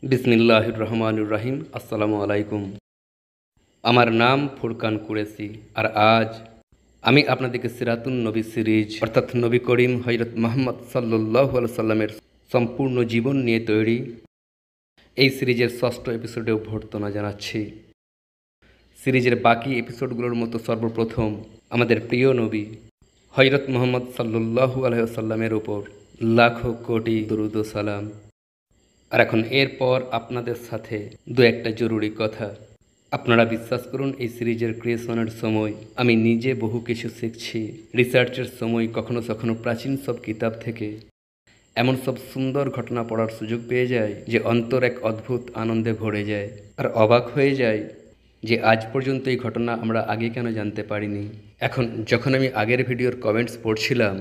বিসমিল্লাহির রহমানির রহিম। আসসালামু আলাইকুম। আমার নাম ফুরকান কুরেশি, আর আজ আমি আপনাদেরকে সিরাতুন নবী সিরিজ অর্থাৎ নবী করিম হযরত মুহাম্মদ সাল্লাল্লাহু আলাইহি সাল্লামের সম্পূর্ণ জীবন নিয়ে তৈরি এই সিরিজের ষষ্ঠ এপিসোডে অভ্যর্থনা জানাচ্ছি। সিরিজের বাকি এপিসোডগুলোর মতো সর্বপ্রথম আমাদের প্রিয় নবী হযরত মুহাম্মদ সাল্লাল্লাহু আলাইহি সাল্লামের উপর লাখো কোটি দরুদ ও সালাম। আর এখন এরপর আপনাদের সাথে দু একটা জরুরি কথা। আপনারা বিশ্বাস করুন, এই সিরিজের ক্রিয়েশনের সময় আমি নিজে বহু কিছু শিখছি। রিসার্চের সময় কখনো কখনো প্রাচীন সব কিতাব থেকে এমন সব সুন্দর ঘটনা পড়ার সুযোগ পেয়ে যায় যে অন্তর এক অদ্ভুত আনন্দে ভরে যায়, আর অবাক হয়ে যায় যে আজ পর্যন্ত এই ঘটনা আমরা আগে কেন জানতে পারিনি। এখন যখন আমি আগের ভিডিওর কমেন্টস পড়ছিলাম,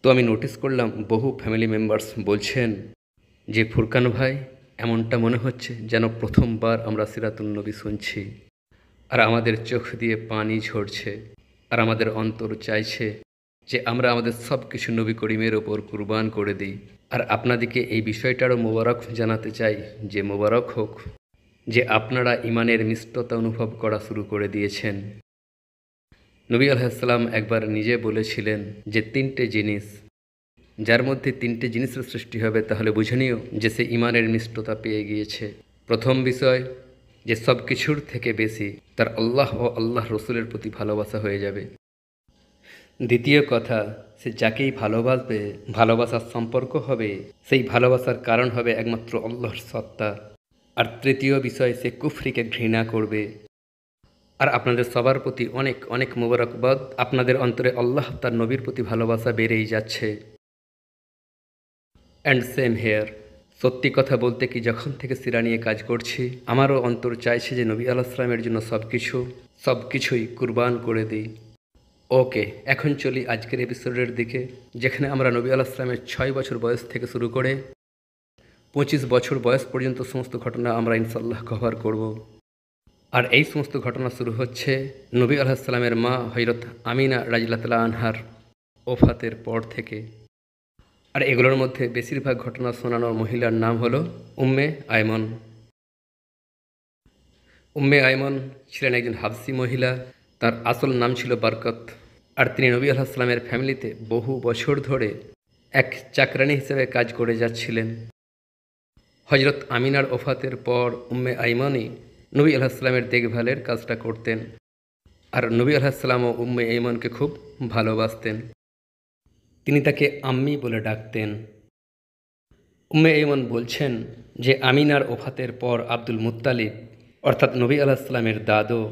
তো আমি নোটিস করলাম বহু ফ্যামিলি মেম্বার্স বলছেন যে ফুরকান ভাই, এমনটা মনে হচ্ছে যেন প্রথমবার আমরা সিরাতুন নবী শুনছি, আর আমাদের চোখ দিয়ে পানি ঝরছে, আর আমাদের অন্তর চাইছে যে আমরা আমাদের সব কিছু নবী করিমের ওপর কুরবান করে দিই। আর আপনাদেরকে এই বিষয়টারও মোবারক জানাতে চাই যে মোবারক হোক যে আপনারা ইমানের মিষ্টতা অনুভব করা শুরু করে দিয়েছেন। নবী আলাইহিস সালাম একবার নিজে বলেছিলেন যে তিনটে জিনিস, যার মধ্যে তিনটে জিনিসের সৃষ্টি হবে, তাহলে বুঝে নিও যে সে ইমানের মিষ্টতা পেয়ে গিয়েছে। প্রথম বিষয়, যে সব কিছুর থেকে বেশি তার আল্লাহ ও আল্লাহ রসুলের প্রতি ভালোবাসা হয়ে যাবে। দ্বিতীয় কথা, সে যাকেই ভালোবাসবে, ভালোবাসার সম্পর্ক হবে, সেই ভালোবাসার কারণ হবে একমাত্র আল্লাহর সত্তা। আর তৃতীয় বিষয়, সে কুফরিকে ঘৃণা করবে। আর আপনাদের সবার প্রতি অনেক অনেক মোবারকবাদ, আপনাদের অন্তরে আল্লাহ তার নবীর প্রতি ভালোবাসা বেড়েই যাচ্ছে। And same here. সত্যি কথা বলতে কি, যখন থেকে সিরা নিয়ে কাজ করছি, আমারও অন্তর চাইছে যে নবী আলাইহিস সালামের জন্য সব কিছুই কুরবান করে দিই। ওকে, এখন চলি আজকের এপিসোডের দিকে, যেখানে আমরা নবী আলাইহিস সালামের 6 বছর বয়স থেকে শুরু করে 25 বছর বয়স পর্যন্ত সমস্ত ঘটনা আমরা ইনশাল্লাহ কভার করব। আর এই সমস্ত ঘটনা শুরু হচ্ছে নবী আলাইহিস সালামের মা হযরত আমিনা রাদিয়াল্লাহু তাআলা আনহার ওফাতের পর থেকে। আর এগুলোর মধ্যে বেশিরভাগ ঘটনা শোনানোর মহিলার নাম হলো উম্মে আয়মন। উম্মে আয়মন ছিলেন একজন হাবসি মহিলা। তার আসল নাম ছিল বরকত। আর তিনি নবী আলাইহিস সালামের ফ্যামিলিতে বহু বছর ধরে এক চাকরানী হিসেবে কাজ করে যাচ্ছিলেন। হযরত আমিনার ওফাতের পর উম্মে আয়মনই নবী আলাইহিস সালামের দেখভালের কাজটা করতেন। আর নবী আলাইহিস সালামও উম্মে আয়মনকে খুব ভালোবাসতেন। তিনি তাকে আম্মি বলে ডাকতেন। উম্মে আয়মন বলছেন যে আমিনার ওফাতের পর আব্দুল মুত্তালিব অর্থাৎ নবী আলাইহিস সালামের দাদু,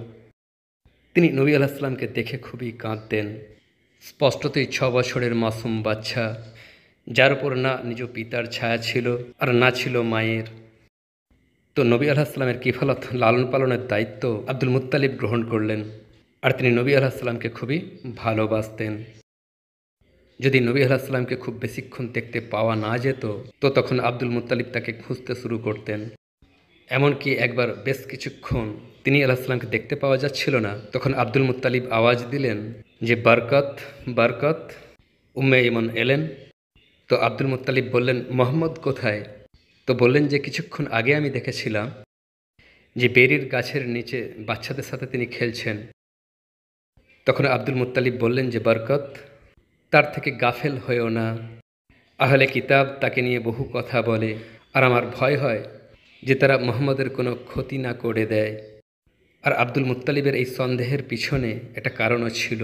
তিনি নবী আলাইহিস সালামকে দেখে খুবই কাঁদতেন। স্পষ্টতই 6 বছরের মাসুম বাচ্চা, যার উপর না নিজ পিতার ছায়া ছিল আর না ছিল মায়ের। তো নবী আলাইহিস সালামের কিফালত লালন পালনের দায়িত্ব আব্দুল মুত্তালিব গ্রহণ করলেন। আর তিনি নবী আলাইহিস সালামকে খুবই ভালোবাসতেন। যদি নবী আলাইহিস সালামকে খুব বেশিক্ষণ দেখতে পাওয়া না যেত, তো তখন আব্দুল মুত্তালিব তাকে খুঁজতে শুরু করতেন। এমনকি একবার বেশ কিছুক্ষণ তিনি আলাইহিস সালামকে দেখতে পাওয়া যাচ্ছিল না, তখন আব্দুল মুত্তালিব আওয়াজ দিলেন যে বরকত বরকত। উম্মে আয়মন এলেন। তো আব্দুল মুত্তালিব বললেন, মোহাম্মদ কোথায়? তো বললেন যে কিছুক্ষণ আগে আমি দেখেছিলাম যে বেরির গাছের নিচে বাচ্চাদের সাথে তিনি খেলছেন। তখন আব্দুল মুত্তালিব বললেন যে বরকত, তার থেকে গাফেল হয়েও না। আহলে কিতাব তাকে নিয়ে বহু কথা বলে, আর আমার ভয় হয় যে তারা মুহাম্মদের কোনো ক্ষতি না করে দেয়। আর আব্দুল মুত্তালিবের এই সন্দেহের পিছনে একটা কারণও ছিল।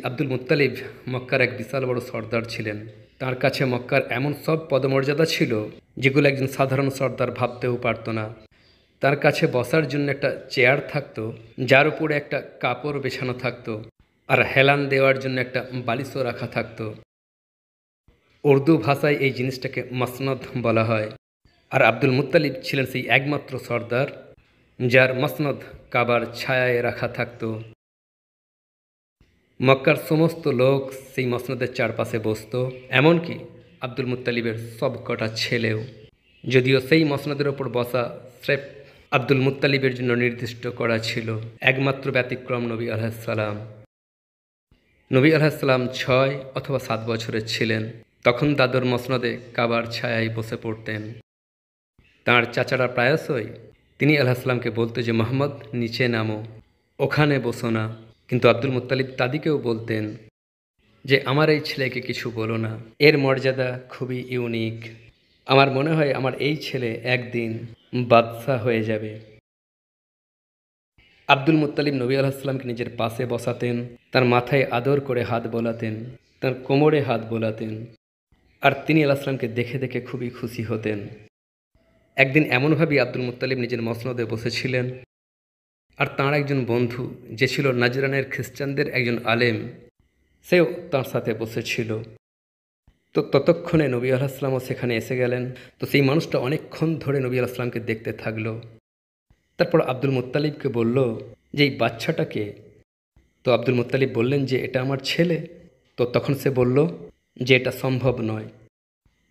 আব্দুল মুত্তালিব মক্কার এক বিশাল বড় সর্দার ছিলেন। তার কাছে মক্কার এমন সব পদমর্যাদা ছিল যেগুলো একজন সাধারণ সর্দার ভাবতেও পারত না। তার কাছে বসার জন্য একটা চেয়ার থাকতো, যার উপরে একটা কাপড় বেছানো থাকতো, আর হেলান দেওয়ার জন্য একটা বালিশও রাখা থাকতো। উর্দু ভাষায় এই জিনিসটাকে মসনদ বলা হয়। আর আব্দুল মুত্তালিব ছিলেন সেই একমাত্র সর্দার যার মসনদ কাবার ছায়ায় রাখা থাকতো। মক্কার সমস্ত লোক সেই মসনদের চারপাশে বসত, এমনকি আব্দুল মুত্তালিবের সব কটা ছেলেও। যদিও সেই মসনদের ওপর বসা স্রেফ আব্দুল মুত্তালিবের জন্য নির্দিষ্ট করা ছিল। একমাত্র ব্যতিক্রম নবী আলাইহিস সালাম। নবী আলাইহিস সালাম 6 অথবা 7 বছরের ছিলেন, তখন দাদুর মসনদে কাবার ছায়ায় বসে পড়তেন। তাঁর চাচারা প্রায়শই তিনি আলাইহিসসালামকে বলতো যে মোহাম্মদ নিচে নামো, ওখানে বসো না। কিন্তু আব্দুল মুত্তালিব তাদেরকেও বলতেন যে আমার এই ছেলেকে কিছু বলো না, এর মর্যাদা খুবই ইউনিক। আমার মনে হয় আমার এই ছেলে একদিন বাদশাহ হয়ে যাবে। আব্দুল মুত্তালিব নবী আলাইহিসসালামকে নিজের পাশে বসাতেন, তার মাথায় আদর করে হাত বোলাতেন, তার কোমরে হাত বোলাতেন, আর তিনি আলাইহিসসালামকে দেখে দেখে খুবই খুশি হতেন। একদিন এমনভাবেই আব্দুল মুত্তালিব নিজের মসনদে বসেছিলেন, আর তাঁর একজন বন্ধু যে ছিল নাজরানের খ্রিস্টানদের একজন আলেম, সেও তাঁর সাথে বসেছিল। তো ততক্ষণে নবী আলাইহিসসালামও সেখানে এসে গেলেন। তো সেই মানুষটা অনেকক্ষণ ধরে নবী আলাইহিসসালামকে দেখতে থাকলো। তারপর আব্দুল মুত্তালিবকে বলল যে এই বাচ্চাটাকে। তো আব্দুল মুত্তালিব বললেন যে এটা আমার ছেলে। তো তখন সে বলল যে এটা সম্ভব নয়,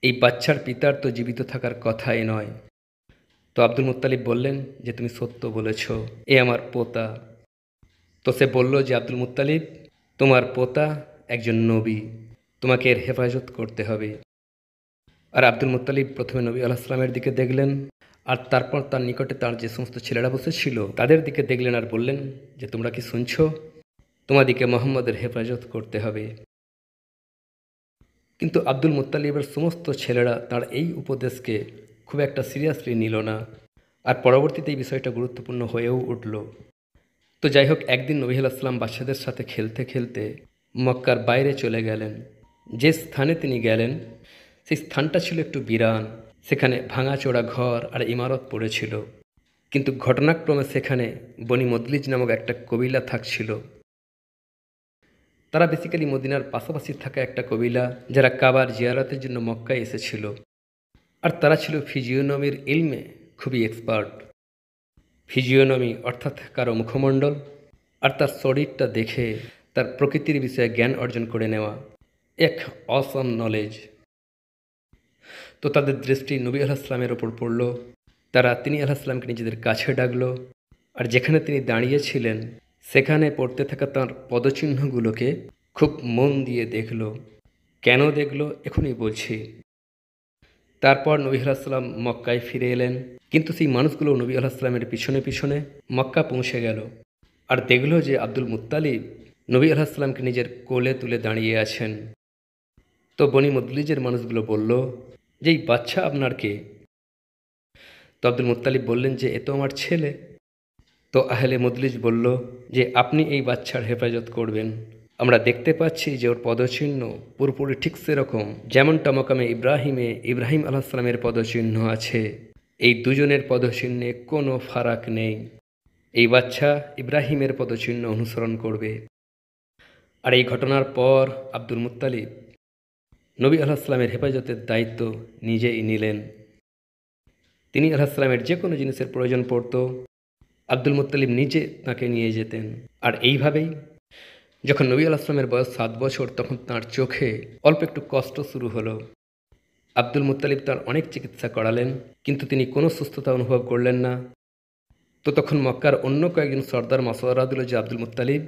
এই বাচ্চার পিতার তো জীবিত থাকার কথাই নয়। তো আব্দুল মুত্তালিব বললেন যে তুমি সত্য বলেছ, এ আমার পোতা। তো সে বলল যে আব্দুল মুত্তালিব, তোমার পোতা একজন নবী, তোমাকে এর হেফাজত করতে হবে। আর আব্দুল মুত্তালিব প্রথমে নবী আলাইহিসসালামের দিকে দেখলেন, আর তারপর তার নিকটে তার যে সমস্ত ছেলেরা বসেছিল তাদের দিকে দেখলেন, আর বললেন যে তোমরা কি শুনছো, তোমাদিকে মোহাম্মদের হেফাজত করতে হবে। কিন্তু আব্দুল মুত্তালিবের সমস্ত ছেলেরা তার এই উপদেশকে খুব একটা সিরিয়াসলি নিল না, আর পরবর্তীতে এই বিষয়টা গুরুত্বপূর্ণ হয়েও উঠল। তো যাই হোক, একদিন নবী আলাইহিসসালাম বাচ্চাদের সাথে খেলতে খেলতে মক্কার বাইরে চলে গেলেন। যে স্থানে তিনি গেলেন সেই স্থানটা ছিল একটু বিরান, সেখানে ভাঙাচোরা ঘর আর ইমারত পড়েছিল। কিন্তু ঘটনাক্রমে সেখানে বনি মদলিজ নামক একটা কবিলা থাকছিল। তারা বেসিক্যালি মদিনার পাশাপাশি থাকা একটা কবিলা, যারা কাবার জিয়ারতের জন্য মক্কায় এসেছিল। আর তারা ছিল ফিজিওনমির ইলমে খুবই এক্সপার্ট। ফিজিওনমি অর্থাৎ কারো মুখমণ্ডল আর তার শরীরটা দেখে তার প্রকৃতির বিষয়ে জ্ঞান অর্জন করে নেওয়া এক অসম নলেজ। তো তাদের দৃষ্টি নবী আলাইহিসসালামের ওপর পড়ল। তারা তিনি আলাইহিসসালামকে নিজেদের কাছে ডাকলো, আর যেখানে তিনি দাঁড়িয়েছিলেন সেখানে পড়তে থাকা তাঁর পদচিহ্নগুলোকে খুব মন দিয়ে দেখল। কেন দেখল এখনই বলছি। তারপর নবী আলাইহিসসালাম মক্কায় ফিরে এলেন, কিন্তু সেই মানুষগুলো নবী আলাইহিসসালামের পিছনে পিছনে মক্কা পৌঁছে গেল, আর দেখল যে আব্দুল মুত্তালিব নবী আলাইহিসসালামকে নিজের কোলে তুলে দাঁড়িয়ে আছেন। তো বনি মদলিজের মানুষগুলো বলল যে এই বাচ্চা আপনার কে? তো আব্দুল মুত্তালিব বললেন যে এ তো আমার ছেলে। তো আহলে মদলিজ বলল যে আপনি এই বাচ্চার হেফাজত করবেন। আমরা দেখতে পাচ্ছি যে ওর পদচিহ্ন পুরোপুরি ঠিক সেরকম যেমনটা মকামে ইব্রাহিম আলাইহিসসালামের পদচিহ্ন আছে। এই দুজনের পদচিহ্নে কোনো ফারাক নেই। এই বাচ্চা ইব্রাহিমের পদচিহ্ন অনুসরণ করবে। আর এই ঘটনার পর আব্দুল মুত্তালিব নবী আলাইহিসসালামের হেফাজতের দায়িত্ব নিজেই নিলেন। তিনি আলাইহিসসালামের যে কোনো জিনিসের প্রয়োজন পড়ত, আব্দুল মুত্তালিব নিজে তাকে নিয়ে যেতেন। আর এইভাবেই যখন নবী আলাইহিসসালামের বয়স 7 বছর, তখন তাঁর চোখে অল্প একটু কষ্ট শুরু হলো। আব্দুল মুত্তালিব তার অনেক চিকিৎসা করালেন, কিন্তু তিনি কোনো সুস্থতা অনুভব করলেন না। তো তখন মক্কার অন্য কয়েকজন সর্দার মাশওয়ারা দিল যে আব্দুল মুত্তালিব,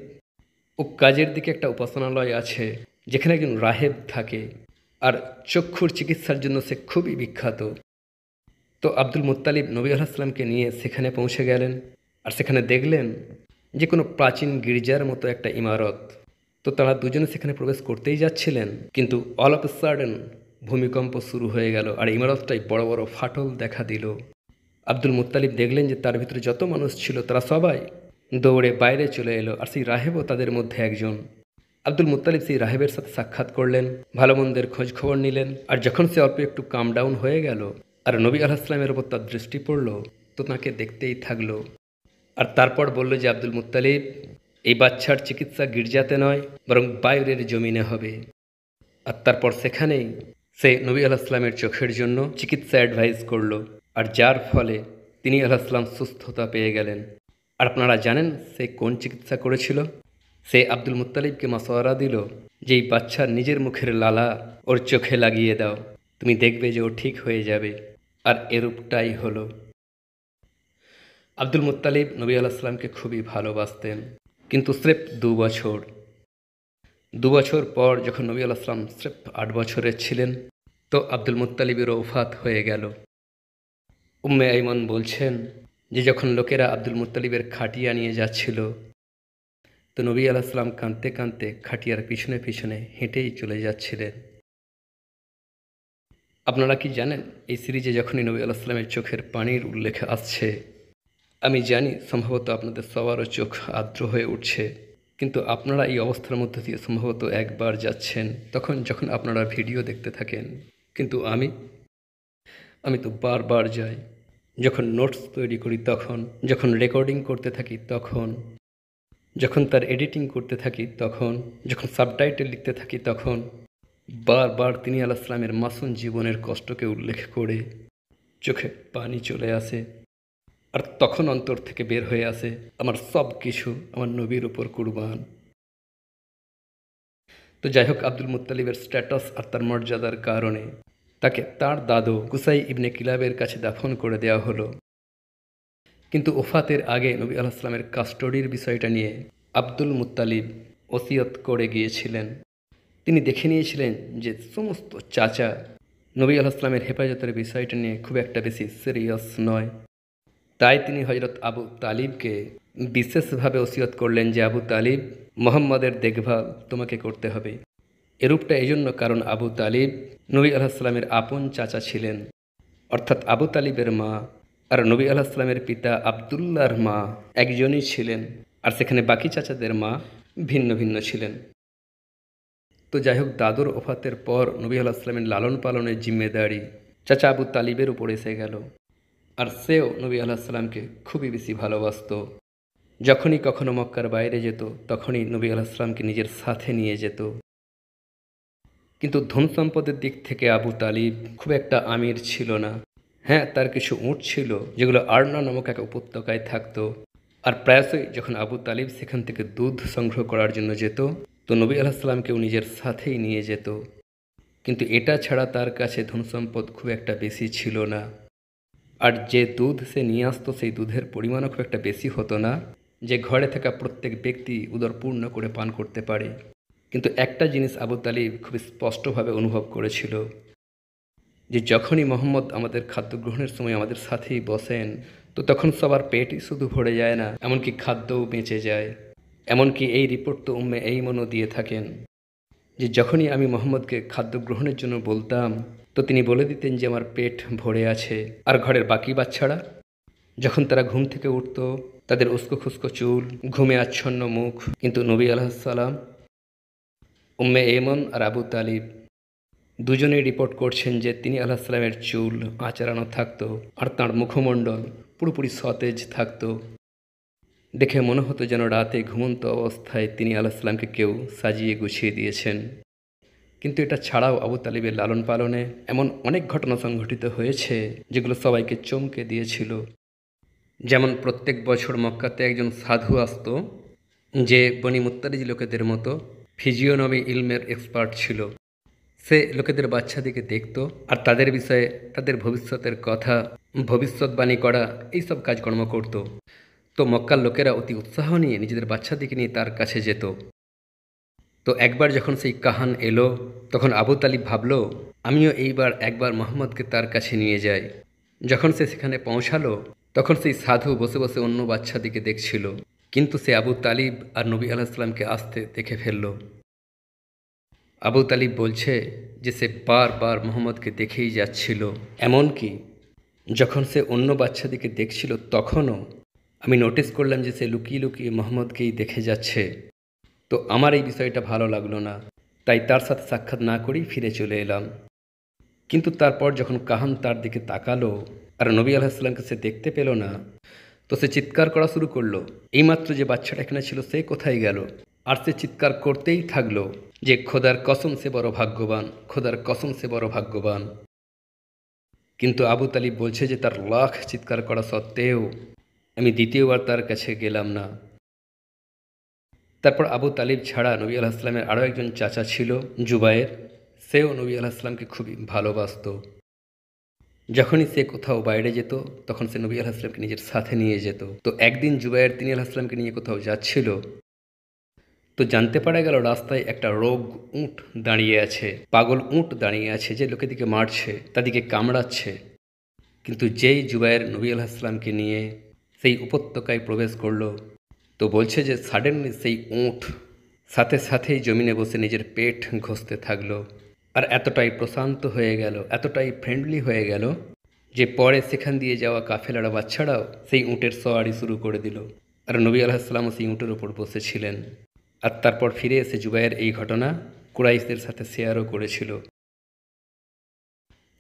ও কাজের দিকে একটা উপাসনালয় আছে যেখানে একজন রাহেব থাকে, আর চক্ষুর চিকিৎসার জন্য সে খুবই বিখ্যাত। তো আব্দুল মুত্তালিব নবী আলাইহিসসালামকে নিয়ে সেখানে পৌঁছে গেলেন, আর সেখানে দেখলেন যে কোনো প্রাচীন গির্জার মতো একটা ইমারত। তো তারা দুজনে সেখানে প্রবেশ করতেই যাচ্ছিলেন, কিন্তু অল অফ এ সাডেন ভূমিকম্প শুরু হয়ে গেল, আর ইমারতটাই বড় বড় ফাটল দেখা দিল। আব্দুল মুত্তালিব দেখলেন যে তার ভিতরে যত মানুষ ছিল তারা সবাই দৌড়ে বাইরে চলে এলো, আর সেই রাহেবও তাদের মধ্যে একজন। আব্দুল মুত্তালিব সেই রাহেবের সাথে সাক্ষাৎ করলেন, ভালো মন্দের খোঁজ খবর নিলেন। আর যখন সে অল্প একটু কাম ডাউন হয়ে গেল আর নবী আলাইহিসসালামের ওপর তার দৃষ্টি পড়ল, তো তাকে দেখতেই থাকলো। আর তারপর বলল যে আব্দুল মুত্তালিব, এই বাচ্চার চিকিৎসা গির্জাতে নয় বরং বাইরের জমিনে হবে। আর তারপর সেখানেই সে নবী আলাইহিসসালামের চোখের জন্য চিকিৎসা অ্যাডভাইস করলো, আর যার ফলে তিনি আলাইহিসসালাম সুস্থতা পেয়ে গেলেন। আর আপনারা জানেন সে কোন চিকিৎসা করেছিল? সে আব্দুল মুত্তালিবকে মাশওয়ারা দিল যে এই বাচ্চার নিজের মুখের লালা ওর চোখে লাগিয়ে দাও, তুমি দেখবে যে ও ঠিক হয়ে যাবে। আর এরূপটাই হলো। আব্দুল মুত্তালিব নবী আলাইহিসসালামকে খুবই ভালোবাসতেন, কিন্তু স্রেফ 2 বছর। 2 বছর পর যখন নবী আলাইহিসসালাম স্রেফ 8 বছরের ছিলেন, তো আব্দুল মুত্তালিবের ওফাত হয়ে গেল। উম্মে আইমন বলছেন যে যখন লোকেরা আব্দুল মুত্তালিবের খাটিয়া নিয়ে যাচ্ছিল, তো নবী আলাইহিস সালাম কাঁদতে কাঁদতে খাটিয়ার পিছনে পিছনে হেঁটেই চলে যাচ্ছিলেন। আপনারা কি জানেন, এই সিরিজে যখনই নবী আলাইহিস সালামের চোখের পানির উল্লেখ আসছে, আমি জানি সম্ভবত আপনাদের সবারও চোখ আর্দ্র হয়ে উঠছে, কিন্তু আপনারা এই অবস্থার মধ্য দিয়ে সম্ভবত একবার যাচ্ছেন যখন আপনারা ভিডিও দেখতে থাকেন, কিন্তু আমি তো বারবার যাই। যখন নোটস তৈরি করি তখন, যখন রেকর্ডিং করতে থাকি তখন, যখন তার এডিটিং করতে থাকি তখন, যখন সাবটাইটেল লিখতে থাকি তখন বারবার তিনি আলাইহিস সালামের মাসুম জীবনের কষ্টকে উল্লেখ করে চোখে পানি চলে আসে, আর তখন অন্তর থেকে বের হয়ে আসে আমার সব কিছু আমার নবীর উপর কুরবান। তো যাই হোক, আব্দুল মুত্তালিবের স্ট্যাটাস আর তার মর্যাদার কারণে তাকে তার দাদু কুসাই ইবনে কিলাবের কাছে দাফন করে দেওয়া হলো। কিন্তু ওফাতের আগে নবী আলাইহিস সালামের কাস্টডির বিষয়টা নিয়ে আব্দুল মুত্তালিব ওসিয়ত করে গিয়েছিলেন। তিনি দেখে নিয়েছিলেন যে সমস্ত চাচা নবী আলাইহিস সালামের হেফাজতের বিষয়টা নিয়ে খুব একটা বেশি সিরিয়াস নয়। তাই তিনি হযরত আবু তালিবকে বিশেষভাবে ওসিয়ত করলেন যে আবু তালিব, মুহাম্মাদের দেখভাল তোমাকে করতে হবে। এরূপটা এজন্য কারণ আবু তালিব নবী আলাইহিস সালামের আপন চাচা ছিলেন, অর্থাৎ আবু তালিবের মা আর নবী আলাইহিস সালামের পিতা আবদুল্লাহর মা একজনই ছিলেন, আর সেখানে বাকি চাচাদের মা ভিন্ন ভিন্ন ছিলেন। তো যাই হোক, দাদুর ওফাতের পর নবী আলাইহিস সালামের লালন পালনের জিম্মেদারি চাচা আবু তালিবের উপর এসে গেল, আর সেও নবী আলাইহিস সালামকে খুবই বেশি ভালোবাসত। যখনই কখনো মক্কার বাইরে যেত তখনই নবী আলাইহিস সালামকে নিজের সাথে নিয়ে যেত। কিন্তু ধন সম্পদের দিক থেকে আবু তালিব খুব একটা আমির ছিল না। হ্যাঁ, তার কিছু উট ছিল যেগুলো আরনা নামক এক উপত্যকায় থাকতো, আর প্রায়শই যখন আবু তালিব সেখান থেকে দুধ সংগ্রহ করার জন্য যেত, তো নবী আলাইহিস সালামকেও নিজের সাথেই নিয়ে যেত। কিন্তু এটা ছাড়া তার কাছে ধন সম্পদ খুব একটা বেশি ছিল না, আর যে দুধ সে নিয়ে আসতো সেই দুধের পরিমাণও খুব একটা বেশি হতো না যে ঘরে থাকা প্রত্যেক ব্যক্তি উদর পূর্ণ করে পান করতে পারে। কিন্তু একটা জিনিস আবু তালিব খুব স্পষ্টভাবে অনুভব করেছিল যে যখনই মোহাম্মদ আমাদের খাদ্য গ্রহণের সময় আমাদের সাথেই বসেন, তো তখন সবার পেটই শুধু ভরে যায় না, এমনকি খাদ্যও বেঁচে যায়। এমনকি এই রিপোর্ট তো উম্মে এইমনও দিয়ে থাকেন যে যখনই আমি মোহাম্মদকে খাদ্য গ্রহণের জন্য বলতাম, তো তিনি বলে দিতেন যে আমার পেট ভরে আছে। আর ঘরের বাকি বাচ্চারা যখন তারা ঘুম থেকে উঠত, তাদের উস্কো খুস্কো চুল, ঘুমে আচ্ছন্ন মুখ, কিন্তু নবী আলাইহিস সালাম, উম্মে এইমন আর আবু তালিব দুজনেই রিপোর্ট করছেন যে তিনি আলাইহিস সালামের চুল আঁচড়ানো থাকতো, আর তাঁর মুখমণ্ডল পুরোপুরি সতেজ থাকতো। দেখে মনে হতো যেন রাতে ঘুমন্ত অবস্থায় তিনি আলাইহিস সালামকে কেউ সাজিয়ে গুছিয়ে দিয়েছেন। কিন্তু এটা ছাড়াও আবু তালিবের লালন পালনে এমন অনেক ঘটনা সংঘটিত হয়েছে যেগুলো সবাইকে চমকে দিয়েছিল। যেমন প্রত্যেক বছর মক্কাতে একজন সাধু আসতো, যে বনি মুত্তালিজ লোকেদের মতো ফিজিওনমি ইলমের এক্সপার্ট ছিল। সে লোকেদের বাচ্চাদিকে দেখত আর তাদের বিষয়ে, তাদের ভবিষ্যতের কথা, ভবিষ্যৎবাণী করা, এইসব কাজকর্ম করত। তো মক্কার লোকেরা অতি উৎসাহ নিয়ে নিজেদের বাচ্চাদিকে নিয়ে তার কাছে যেত। তো একবার যখন সেই কাহান এলো, তখন আবু তালিব ভাবল আমিও এইবার একবার মোহাম্মদকে তার কাছে নিয়ে যাই। যখন সে সেখানে পৌঁছালো, তখন সেই সাধু বসে বসে অন্য বাচ্চাদিকে দেখছিল, কিন্তু সে আবু তালিব আর নবী আলাইহিস সালামকে আসতে দেখে ফেলল। আবু তালিব বলছে যে সে বারবার মোহাম্মদকে দেখেই যাচ্ছিল, এমনকি যখন সে অন্য বাচ্চাদিকে দেখছিল তখনও আমি নোটিস করলাম যে সে লুকিয়ে লুকিয়ে মোহাম্মদকেই দেখে যাচ্ছে। তো আমার এই বিষয়টা ভালো লাগলো না, তাই তার সাথে সাক্ষাৎ না করেই ফিরে চলে এলাম। কিন্তু তারপর যখন কাহান তার দিকে তাকালো আর নবী আলাইহিস সালামকে সে দেখতে পেল না, তো সে চিৎকার করা শুরু করলো, এইমাত্র যে বাচ্চাটা এখানে ছিল সে কোথায় গেল? আর সে চিৎকার করতেই থাকলো যে খোদার কসম সে বড় ভাগ্যবান, খোদার কসম সে বড় ভাগ্যবান। কিন্তু আবু তালিব বলছে যে তার লাখ চিৎকার করা সত্ত্বেও আমি দ্বিতীয়বার তার কাছে গেলাম না। তারপর আবু তালিব ছাড়া নবী আলাইহিস সালামের আরও একজন চাচা ছিল জুবায়ের, সেও নবী আলাইহিস সালামকে খুবই ভালোবাসত। যখনই সে কোথাও বাইরে যেত তখন সে নবী আলাইহিস সালামকে নিজের সাথে নিয়ে যেত। তো একদিন জুবায়ের তিনি আলাইহিস সালামকে নিয়ে কোথাও যাচ্ছিল, তো জানতে পারা গেল রাস্তায় একটা রোগ উট দাঁড়িয়ে আছে, পাগল উট দাঁড়িয়ে আছে, যে লোকেদিকে মারছে, তাদেরকে কামড়াচ্ছে। কিন্তু যেই জুবায়ের নবী আলাইহিসসালামকে নিয়ে সেই উপত্যকায় প্রবেশ করলো, তো বলছে যে সাডেনলি সেই উট সাথে সাথেই জমিনে বসে নিজের পেট ঘষতে থাকলো। আর এতটাই প্রশান্ত হয়ে গেল, এতটাই ফ্রেন্ডলি হয়ে গেল যে পরে সেখান দিয়ে যাওয়া কাফেলার বাচ্চারাও সেই উটের সওয়ারি শুরু করে দিল। আর নবী আলাইহিসসালামও সেই উটের ওপর বসেছিলেন। আর তারপর ফিরে এসে জুবায়ের এই ঘটনা কুরাইশদের সাথে শেয়ারও করেছিল।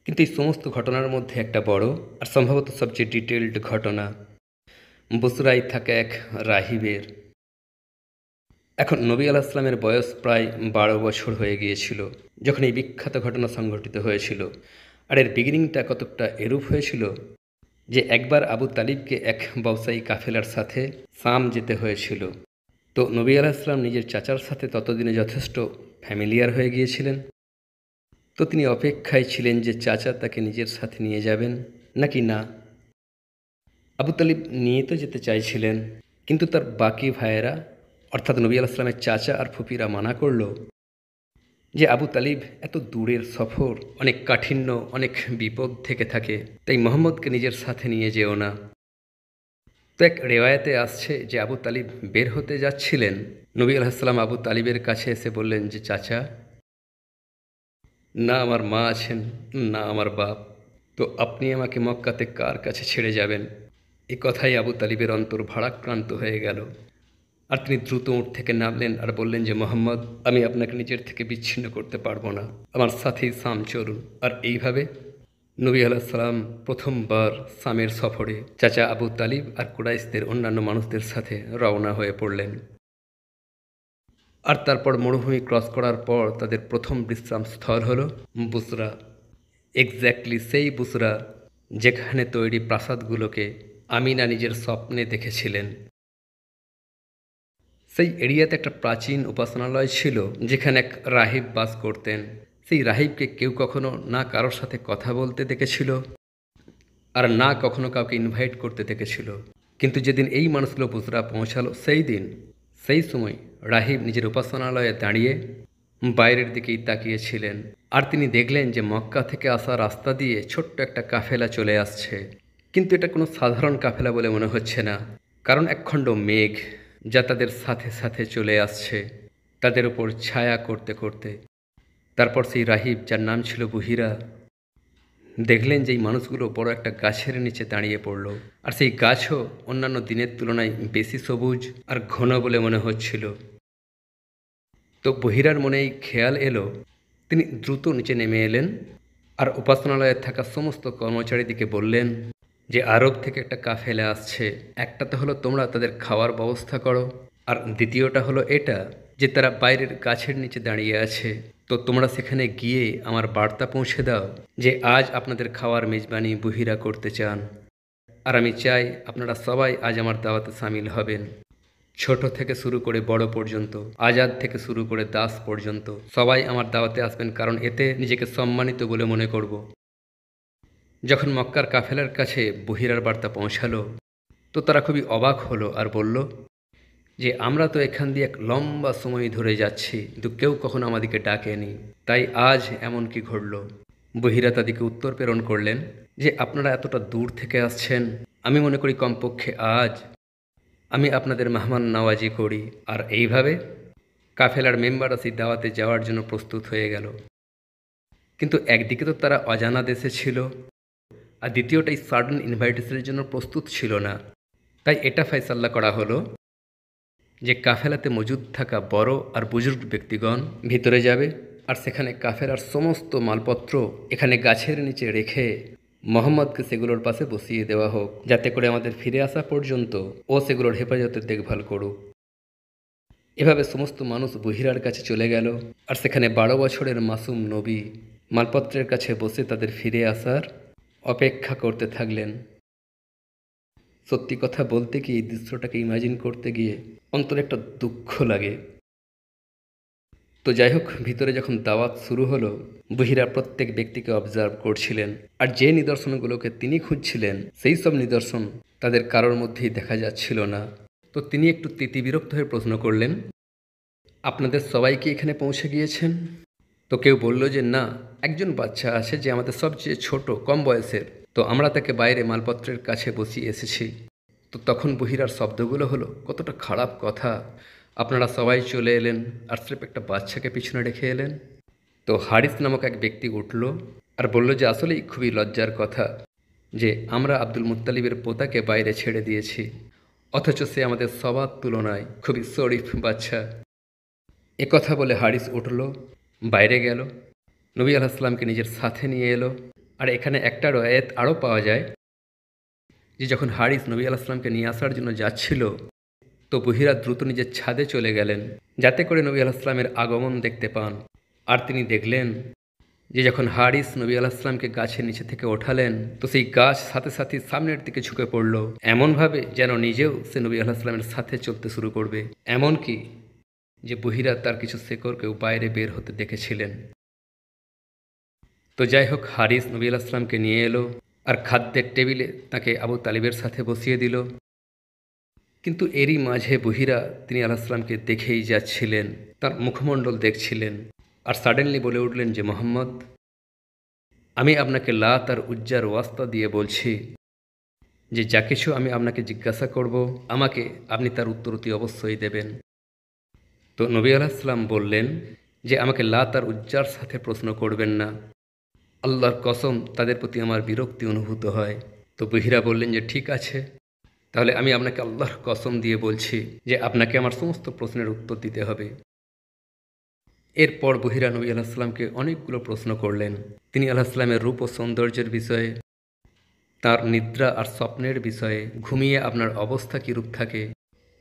কিন্তু এই সমস্ত ঘটনার মধ্যে একটা বড় আর সম্ভবত সবচেয়ে ডিটেলড ঘটনা বুসরায় থাকা এক রাহিবের। এখন নবী আলাইহিসসালামের বয়স প্রায় 12 বছর হয়ে গিয়েছিল যখন এই বিখ্যাত ঘটনা সংঘটিত হয়েছিল। আর এর বিগিনিংটা কতকটা এরূপ হয়েছিল যে একবার আবু তালিবকে এক ব্যবসায়ী কাফেলার সাথে শাম যেতে হয়েছিল। তো নবী আলাইহিসসালাম নিজের চাচার সাথে ততদিনে যথেষ্ট ফ্যামিলিয়ার হয়ে গিয়েছিলেন। তো তিনি অপেক্ষায় ছিলেন যে চাচা তাকে নিজের সাথে নিয়ে যাবেন নাকি না। আবু তালিব নিয়ে তো যেতে চাইছিলেন, কিন্তু তার বাকি ভাইয়েরা অর্থাৎ নবী আলাইহিসসালামের চাচা আর ফুপিরা মানা করল যে আবু তালিব এত দূরের সফর, অনেক কাঠিন্য, অনেক বিপদ থেকে থাকে, তাই মোহাম্মদকে নিজের সাথে নিয়ে যেও না। তো এক রেওয়ায়াতে আসছে যে আবু তালিব বের হতে যাচ্ছিলেন, নবী আলাইহিসসালাম আবু তালিবের কাছে এসে বললেন যে চাচা, না আমার মা আছেন, না আমার বাপ, তো আপনি আমাকে মক্কাতে কার কাছে ছেড়ে যাবেন। এ কথাই আবু তালিবের অন্তর ভারাক্রান্ত হয়ে গেল। আর তিনি দ্রুত উঠ থেকে নামলেন আর বললেন যে মোহাম্মদ, আমি আপনাকে নিজের থেকে বিচ্ছিন্ন করতে পারবো না, আমার সাথেই শাম চলুন। আর এইভাবে নবী আলাইহিসসালাম প্রথমবার শামের সফরে চাচা আবু তালিব আর কুরাইশদের অন্যান্য মানুষদের সাথে রওনা হয়ে পড়লেন। আর তারপর মরুভূমি ক্রস করার পর তাদের প্রথম বিশ্রাম স্থল হলো বুসরা। এক্স্যাক্টলি সেই বুসরা যেখানে তৈরি প্রাসাদগুলোকে আমিনা নিজের স্বপ্নে দেখেছিলেন। সেই এরিয়াতে একটা প্রাচীন উপাসনালয় ছিল যেখানে এক রাহিব বাস করতেন। সেই রাহিবকে কেউ কখনো না কারোর সাথে কথা বলতে দেখেছিল আর না কখনো কাউকে ইনভাইট করতে দেখেছিল। কিন্তু যেদিন এই মানুষগুলো বুসরা পৌঁছালো সেই সময় রাহিব নিজের উপাসনালয়ে দাঁড়িয়ে বাইরের দিকেই তাকিয়েছিলেন। আর তিনি দেখলেন যে মক্কা থেকে আসা রাস্তা দিয়ে ছোট্ট একটা কাফেলা চলে আসছে। কিন্তু এটা কোনো সাধারণ কাফেলা বলে মনে হচ্ছে না, কারণ একখণ্ড মেঘ যা তাদের সাথে সাথে চলে আসছে তাদের উপর ছায়া করতে করতে। তারপর সেই রাহিব, যার নাম ছিল বুহিরা, দেখলেন যে এই মানুষগুলো বড় একটা গাছের নিচে দাঁড়িয়ে পড়ল। আর সেই গাছও অন্যান্য দিনের তুলনায় বেশি সবুজ আর ঘন বলে মনে হচ্ছিল। তো বহিরার মনেই খেয়াল এলো, তিনি দ্রুত নিচে নেমে এলেন আর উপাসনালয়ে থাকা সমস্ত কর্মচারীদিকে বললেন যে আরব থেকে একটা কাফেলা আসছে। একটাতে হলো তোমরা তাদের খাওয়ার ব্যবস্থা করো, আর দ্বিতীয়টা হলো এটা যে তারা বাইরের গাছের নিচে দাঁড়িয়ে আছে। তো তোমরা সেখানে গিয়ে আমার বার্তা পৌঁছে দাও যে আজ আপনাদের খাওয়ার মেজবানি বহিরা করতে চান। আর আমি চাই আপনারা সবাই আজ আমার দাওয়াতে সামিল হবেন। ছোট থেকে শুরু করে বড় পর্যন্ত, আজাদ থেকে শুরু করে দাস পর্যন্ত সবাই আমার দাওয়াতে আসবেন, কারণ এতে নিজেকে সম্মানিত বলে মনে করব। যখন মক্কার কাফেলার কাছে বহিরার বার্তা পৌঁছালো, তো তারা খুবই অবাক হলো আর বলল যে আমরা তো এখান দিয়ে এক লম্বা সময় ধরে যাচ্ছি, কিন্তু কেউ কখনো আমাদেরকে ডাকেনি, তাই আজ এমন কি ঘটল। বহিরা তাদেরকে উত্তর প্রেরণ করলেন যে আপনারা এতটা দূর থেকে আসছেন, আমি মনে করি কমপক্ষে আজ আমি আপনাদের মেহমান নওয়াজি করি। আর এইভাবে কাফেলার মেম্বাররা সেই দাওয়াতে যাওয়ার জন্য প্রস্তুত হয়ে গেল। কিন্তু একদিকে তো তারা অজানা দেশে ছিল, আর দ্বিতীয়টা এই সাডেন ইনভাইটেশনের জন্য প্রস্তুত ছিল না। তাই এটা ফয়সাল্লা করা হলো যে কাফেলাতে মজুদ থাকা বড় আর বুজুর্গ ব্যক্তিগণ ভিতরে যাবে, আর সেখানে কাফেলার সমস্ত মালপত্র এখানে গাছের নিচে রেখে মোহাম্মদকে সেগুলোর পাশে বসিয়ে দেওয়া হোক, যাতে করে আমাদের ফিরে আসা পর্যন্ত ও সেগুলোর হেফাজতের দেখভাল করুক। এভাবে সমস্ত মানুষ বহিরার কাছে চলে গেল, আর সেখানে 12 বছরের মাসুম নবী মালপত্রের কাছে বসে তাদের ফিরে আসার অপেক্ষা করতে থাকলেন। সত্যি কথা বলতে কি এই দৃশ্যটাকে ইমাজিন করতে গিয়ে অন্তরে একটা দুঃখ লাগে। তো যাই হোক, ভিতরে যখন দাওয়াত শুরু হলো, বহিরা প্রত্যেক ব্যক্তিকে অবজার্ভ করছিলেন, আর যে নিদর্শনগুলোকে তিনি খুঁজছিলেন সেই সব নিদর্শন তাদের কারোর মধ্যেই দেখা যাচ্ছিল না। তো তিনি একটু তিতিবিরক্ত হয়ে প্রশ্ন করলেন, আপনাদের সবাই কি এখানে পৌঁছে গিয়েছেন? তো কেউ বলল যে না, একজন বাচ্চা আছে যে আমাদের সবচেয়ে ছোট, কম বয়সের। তো তো আমরা তাকে বাইরে মালপত্রের কাছে বসিয়ে এসেছি। তো তখন বহিরার শব্দগুলো হলো, কতটা খারাপ কথা, আপনারা সবাই চলে এলেন আর স্রেফ একটা বাচ্চাকে পিছনে রেখে এলেন। তো হারিস নামক এক ব্যক্তি উঠল আর বলল যে আসলেই খুবই লজ্জার কথা যে আমরা আব্দুল মুত্তালিবের পোতাকে বাইরে ছেড়ে দিয়েছি, অথচ সে আমাদের সবার তুলনায় খুবই শরীফ বাচ্চা। কথা বলে হারিস উঠল, বাইরে গেল, নবী আলাইহিসসালামকে নিজের সাথে নিয়ে এলো। আর এখানে একটা রয়াত আরও পাওয়া যায় যে যখন হারিস নবী আলাইহিসসালামকে নিয়ে আসার জন্য যাচ্ছিল, তো বহিরা দ্রুত নিজের ছাদে চলে গেলেন যাতে করে নবী আলাইহিসসালামের আগমন দেখতে পান। আর তিনি দেখলেন যে যখন হারিস নবী আলাইহিসসালামকে গাছের নিচে থেকে ওঠালেন, তো সেই গাছ সাথে সাথে সামনের দিকে ঝুঁকে পড়ল, এমনভাবে যেন নিজেও সে নবী আলাইহিসসালামের সাথে চলতে শুরু করবে। এমনকি যে বহিরা তার কিছু শেকড়কেও বাইরে বের হতে দেখেছিলেন। তো যাই হোক, হারিস নবী আলাইহিসসালামকে নিয়ে এলো আর খাদ্যের টেবিলে তাকে আবু তালিবের সাথে বসিয়ে দিল। কিন্তু এরই মাঝে বহিরা তিনি আলাইহিসসালামকে দেখেই যাচ্ছিলেন, তার মুখমণ্ডল দেখছিলেন। আর সাডেনলি বলে উঠলেন যে মোহাম্মদ, আমি আপনাকে লাত আর উজ্জার ওয়াস্তা দিয়ে বলছি যে যা কিছু আমি আপনাকে জিজ্ঞাসা করব, আমাকে আপনি তার উত্তর অতি অবশ্যই দেবেন। তো নবী আলাইহিসসালাম বললেন যে আমাকে লাত আর উজ্জার সাথে প্রশ্ন করবেন না, আল্লাহর কসম তাদের প্রতি আমার বিরক্তি অনুভূত হয়। তো বহিরা বললেন যে ঠিক আছে, তাহলে আমি আপনাকে আল্লাহর কসম দিয়ে বলছি যে আপনাকে আমার সমস্ত প্রশ্নের উত্তর দিতে হবে। এরপর বহিরা নবী আলাইহিসসালামকে অনেকগুলো প্রশ্ন করলেন। তিনি আলাইহিসসালামের রূপ ও সৌন্দর্যের বিষয়ে, তার নিদ্রা আর স্বপ্নের বিষয়ে, ঘুমিয়ে আপনার অবস্থা কীরূপ থাকে,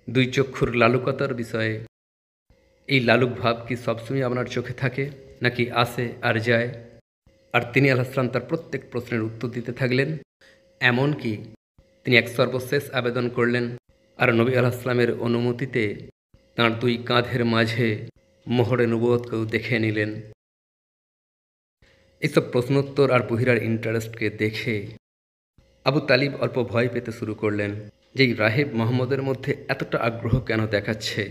দুই চক্ষুর লালুকতার বিষয়ে, এই লালুক ভাব কি সবসময় আপনার চোখে থাকে নাকি আসে আর যায়। আর তিনি আলাইহিসসালাম তার প্রত্যেক প্রশ্নের উত্তর দিতে থাকলেন। এমনকি তিনি এক সর্বশেষ আবেদন করলেন আর নবী আলাইহিসসালামের অনুমতিতে তাঁর দুই কাঁধের মাঝে মোহরে নবুয়তকেও দেখে নিলেন। এইসব প্রশ্নোত্তর আর বহিরার ইন্টারেস্টকে দেখে আবু তালিব অল্প ভয় পেতে শুরু করলেন যে এই রাহেব মোহাম্মদের মধ্যে এতটা আগ্রহ কেন দেখাচ্ছে।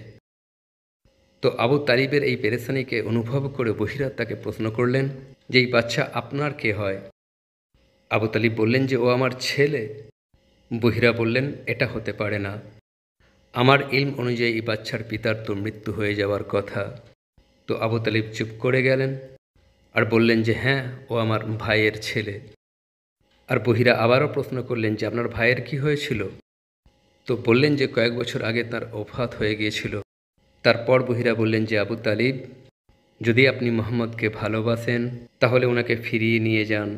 তো আবু তালিবের এই পেরেশানিকে অনুভব করে বহিরা তাকে প্রশ্ন করলেন যে এই বাচ্চা আপনার কে হয়। আবু তালিব বললেন যে ও আমার ছেলে। বহিরা বললেন এটা হতে পারে না, আমার ইলম অনুযায়ী এই বাচ্চার পিতার তো মৃত্যু হয়ে যাওয়ার কথা। তো আবু তালিব চুপ করে গেলেন আর বললেন যে হ্যাঁ, ও আমার ভাইয়ের ছেলে। আর বহিরা আবারও প্রশ্ন করলেন যে আপনার ভাইয়ের কি হয়েছিল। তো বললেন যে কয়েক বছর আগে তার ওফাত হয়ে গিয়েছিল। তারপর বহিরা বললেন যে আবু তালিব, যদি আপনি মোহাম্মদকে ভালোবাসেন তাহলে ওনাকে ফিরিয়ে নিয়ে যান।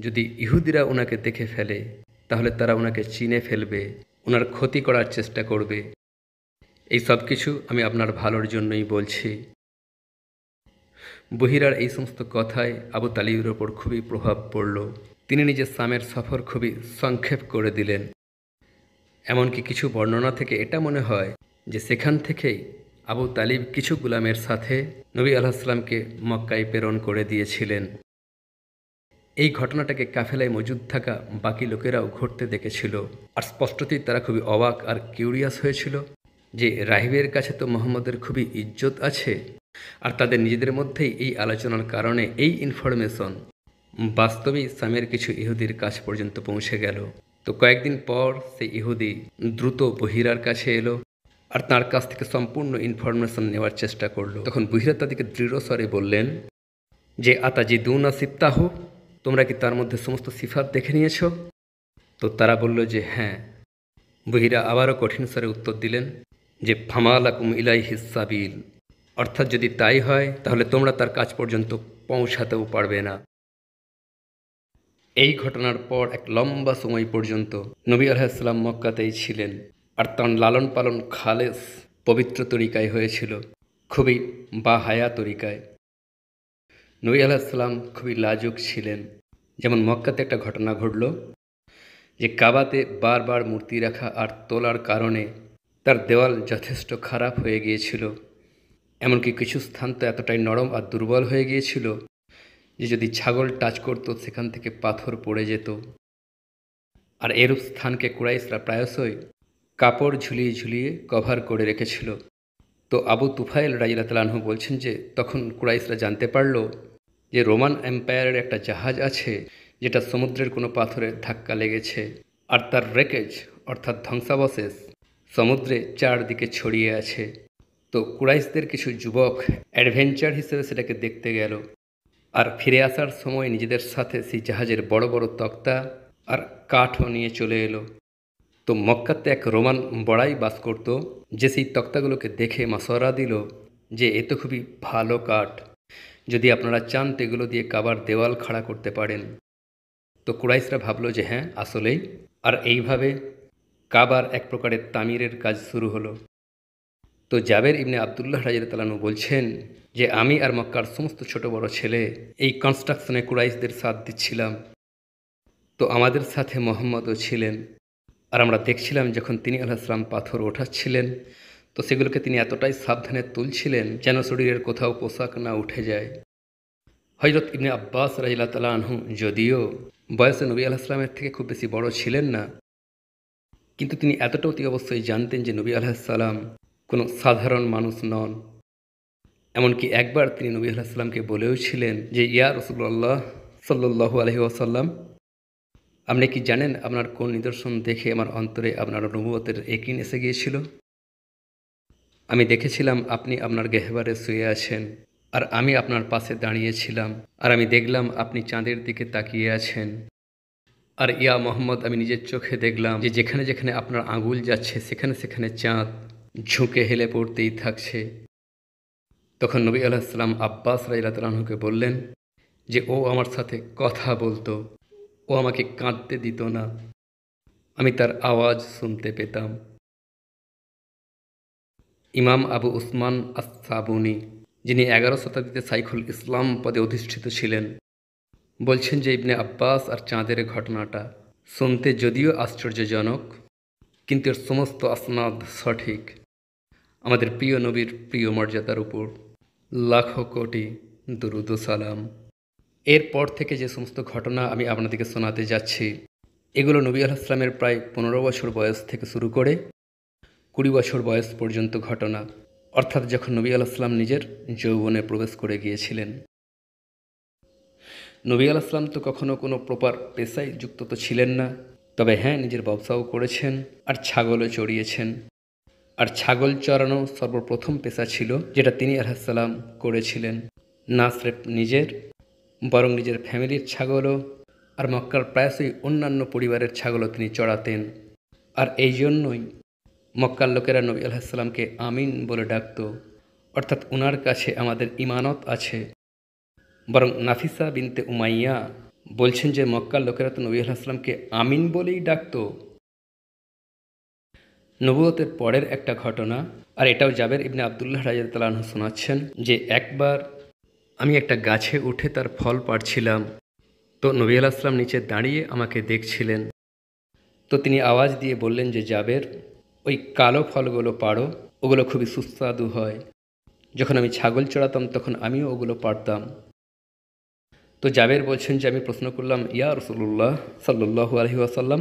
যদি ইহুদিরা ওনাকে দেখে ফেলে তাহলে তারা ওনাকে চিনে ফেলবে, ওনার ক্ষতি করার চেষ্টা করবে। এই সব কিছু আমি আপনার ভালোর জন্যই বলছি। বহিরার এই সমস্ত কথায় আবু তালিবের ওপর খুবই প্রভাব পড়ল। তিনি নিজের শামের সফর খুবই সংক্ষেপ করে দিলেন। এমনকি কিছু বর্ণনা থেকে এটা মনে হয় যে সেখান থেকেই আবু তালিব কিছু গুলামের সাথে নবী আলাইহিসসালামকে মক্কায় প্রেরণ করে দিয়েছিলেন। এই ঘটনাটাকে কাফেলায় মজুদ থাকা বাকি লোকেরাও ঘটতে দেখেছিল। আর স্পষ্টতই তারা খুবই অবাক আর কিউরিয়াস হয়েছিল যে রাহিবের কাছে তো মোহাম্মদের খুবই ইজ্জত আছে, আর তাদের নিজেদের মধ্যেই এই আলোচনার কারণে এই ইনফরমেশন বাস্তবেই ইসলামের কিছু ইহুদির কাছ পর্যন্ত পৌঁছে গেল। তো কয়েকদিন পর সেই ইহুদি দ্রুত বহিরার কাছে এলো আর তার কাছ থেকে সম্পূর্ণ ইনফরমেশন নেওয়ার চেষ্টা করলো। তখন বহিরা তাদেরকে দৃঢ় স্বরে বললেন যে আতাজিদুনা সিফতাহ, তোমরা কি তার মধ্যে সমস্ত সিফাত দেখে নিয়েছ? তো তারা বলল যে হ্যাঁ। বহিরা আবারও কঠিন স্বরে উত্তর দিলেন যে ফামালাকুম ইলাইহিস সাবিল, অর্থাৎ যদি তাই হয় তাহলে তোমরা তার কাছ পর্যন্ত পৌঁছাতেও পারবে না। এই ঘটনার পর এক লম্বা সময় পর্যন্ত নবী আলাইহিসসালাম মক্কাতেই ছিলেন আর তাঁর লালন পালন খালেস পবিত্র তরিকায় হয়েছিল, খুবই বাহায়া তরিকায়। নবী আলাইহিসসালাম খুবই লাজুক ছিলেন। যেমন মক্কাতে একটা ঘটনা ঘটল যে কাবাতে বারবার মূর্তি রাখা আর তোলার কারণে তার দেওয়াল যথেষ্ট খারাপ হয়ে গিয়েছিল। এমনকি কিছু স্থান তো এতটাই নরম আর দুর্বল হয়ে গিয়েছিল যে যদি ছাগল টাচ করত সেখান থেকে পাথর পড়ে যেত। আর এরূপ স্থানকে কুরাইশরা প্রায়শই কাপড় ঝুলিয়ে ঝুলিয়ে কভার করে রেখেছিল। তো আবু তুফাইল রাদিয়াল্লাহু আনহু বলছেন যে তখন কুরাইশরা জানতে পারল যে রোমান এম্পায়ারের একটা জাহাজ আছে যেটা সমুদ্রের কোনো পাথরে ধাক্কা লেগেছে, আর তার রেকেজ অর্থাৎ ধ্বংসাবশেষ সমুদ্রে চারদিকে ছড়িয়ে আছে। তো কুরাইশদের কিছু যুবক অ্যাডভেঞ্চার হিসেবে সেটাকে দেখতে গেল, আর ফিরে আসার সময় নিজেদের সাথে সেই জাহাজের বড় বড় তক্তা আর কাঠও নিয়ে চলে এলো। তো মক্কাতে এক রোমান বড়াই বাস করত, যে সেই তক্তাগুলোকে দেখে মাশওয়ারা দিল যে এ তো খুবই ভালো কাঠ, যদি আপনারা চান তো এগুলো দিয়ে কাবার দেওয়াল খাড়া করতে পারেন। তো কুরাইশরা ভাবলো যে হ্যাঁ আসলেই, আর এইভাবে কাবার এক প্রকারের তামিরের কাজ শুরু হলো। তো জাবের ইবনে আবদুল্লাহ রাদিয়াল্লাহু আনহু বলছেন যে আমি আর মক্কার সমস্ত ছোট বড় ছেলে এই কনস্ট্রাকশনে কুরাইশদের সাথ দিচ্ছিলাম। তো আমাদের সাথে মোহাম্মদও ছিলেন, আর আমরা দেখছিলাম যখন তিনি আলাইহিস সালাম পাথর ওঠাচ্ছিলেন তো সেগুলোকে তিনি এতটাই সাবধানে তুলছিলেন যেন শরীরের কোথাও পোশাক না উঠে যায়। হযরত ইবনে আব্বাস রাদিয়াল্লাহু তাআলা আনহু যদিও বয়সে নবী আলাইহিস সালামের থেকে খুব বেশি বড় ছিলেন না, কিন্তু তিনি এতটাও অতি অবশ্যই জানতেন যে নবী আলাইহিস সালাম কোনো সাধারণ মানুষ নন। এমনকি একবার তিনি নবী আলাইহিস সালামকে বলেও ছিলেন যে ইয়া রাসূলুল্লাহ সাল্লাল্লাহু আলাইহি ওয়াসাল্লাম, আপনি কি জানেন আপনার কোন নিদর্শন দেখে আমার অন্তরে আপনার নবুয়তের ইয়াকিন এসে গিয়েছিল? আমি দেখেছিলাম আপনি আপনার গেহবারে শুয়ে আছেন, আর আমি আপনার পাশে দাঁড়িয়েছিলাম, আর আমি দেখলাম আপনি চাঁদের দিকে তাকিয়ে আছেন। আর ইয়া মোহাম্মদ, আমি নিজের চোখে দেখলাম যে যেখানে যেখানে আপনার আঙুল যাচ্ছে সেখানে সেখানে চাঁদ ঝুঁকে হেলে পড়তেই থাকছে। তখন নবী আলাইহিস সালাম আব্বাস রাদিয়াল্লাহু আনহুকে বললেন যে ও আমার সাথে কথা বলতো, ও আমাকে কাঁদতে দিত না, আমি তার আওয়াজ শুনতে পেতাম। ইমাম আবু উসমান আস-সাবুনি, যিনি 11 শতাব্দীতে শাইখুল ইসলাম পদে অধিষ্ঠিত ছিলেন, বলছেন যে ইবনে আব্বাস আর চাঁদের ঘটনাটা শুনতে যদিও আশ্চর্যজনক, কিন্তু এর সমস্ত আসনাদ সঠিক। আমাদের প্রিয় নবীর প্রিয় মর্যাদার উপর লাখো কোটি দুরুদ ও সালাম। এরপর থেকে যে সমস্ত ঘটনা আমি আপনাদেরকে শোনাতে যাচ্ছি, এগুলো নবী আলাইহিস সালামের প্রায় 15 বছর বয়স থেকে শুরু করে 20 বছর বয়স পর্যন্ত ঘটনা, অর্থাৎ যখন নবী আলাইহিস সালাম নিজের যৌবনে প্রবেশ করে গিয়েছিলেন। নবী আলাইহিস সালাম তো কখনো কোনো প্রপার পেশায় যুক্ত তো ছিলেন না, তবে হ্যাঁ নিজের ব্যবসাও করেছেন আর ছাগলও চড়িয়েছেন। আর ছাগল চড়ানো সর্বপ্রথম পেশা ছিল যেটা তিনি আলাইহিস সালাম করেছিলেন, না স্রেফ নিজের, বরং নিজের ফ্যামিলির ছাগলও আর মক্কার প্রায়শই অন্যান্য পরিবারের ছাগলও তিনি চড়াতেন। আর এই জন্যই মক্কার লোকেরা নবী আলাইহিস সালামকে আমিন বলে ডাকত, অর্থাৎ ওনার কাছে আমাদের ইমানত আছে। বরং নাফিসা বিনতে উমাইয়া বলছেন যে মক্কার লোকেরা তো নবী আলাইহিস সালামকে আমিন বলেই ডাকত। নবুয়তের পরের একটা ঘটনা, আর এটাও জাবের ইবনে আবদুল্লাহ রাদিয়াল্লাহু আনহু শোনাচ্ছেন যে একবার আমি একটা গাছে উঠে তার ফল পাড়ছিলাম, তো নবী আলাইহিস সালাম নিচে দাঁড়িয়ে আমাকে দেখছিলেন। তো তিনি আওয়াজ দিয়ে বললেন যে জাবের, ওই কালো ফলগুলো পাড়ো, ওগুলো খুবই সুস্বাদু হয়। যখন আমি ছাগল চড়াতাম তখন আমিও ওগুলো পাড়তাম। তো জাবের বলছেন যে আমি প্রশ্ন করলাম, ইয়া রাসূলুল্লাহ সাল্লাল্লাহু আলাইহি ওয়াসাল্লাম,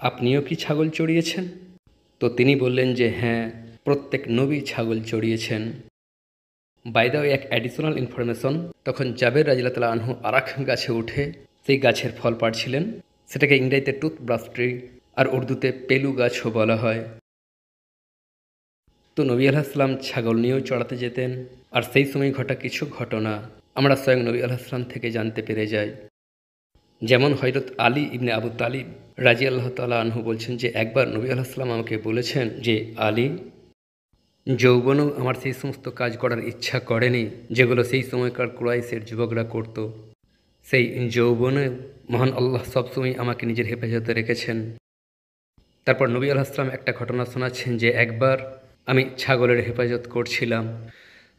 আপনিও কি ছাগল চড়িয়েছেন? তো তিনি বললেন যে হ্যাঁ, প্রত্যেক নবী ছাগল চড়িয়েছেন। বাই দ্য ওয়ে, এক অ্যাডিশনাল ইনফরমেশন, তখন জাবের রাদিয়াল্লাহু তাআলা আনহু আরাক গাছে উঠে সেই গাছের ফল পাড়ছিলেন। সেটাকে ইংরেজিতে টুথব্রাশ ট্রি আর উর্দুতে পেলু গাছও বলা হয়। তো নবী আলাইহিস সালাম ছাগল নিয়েও চড়াতে যেতেন, আর সেই সময় ঘটা কিছু ঘটনা আমরা স্বয়ং নবী আলাইহিস সালাম থেকে জানতে পেরে যাই। যেমন হযরত আলী ইবনে আবু তালিব রাদিয়াল্লাহু তাআলা আনহু বলছেন যে একবার নবী আলাইহিস সালাম আমাকে বলেছেন যে আলী, যৌবনেও আমার সেই সমস্ত কাজ করার ইচ্ছা করেনি যেগুলো সেই সময়কার কুরাইশের যুবকরা করত। সেই যৌবনে মহান আল্লাহ সবসময় আমাকে নিজের হেফাজতে রেখেছেন। তারপর নবী আলাইহিস সালাম একটা ঘটনা শোনাচ্ছেন যে একবার আমি ছাগলের হেফাজত করছিলাম,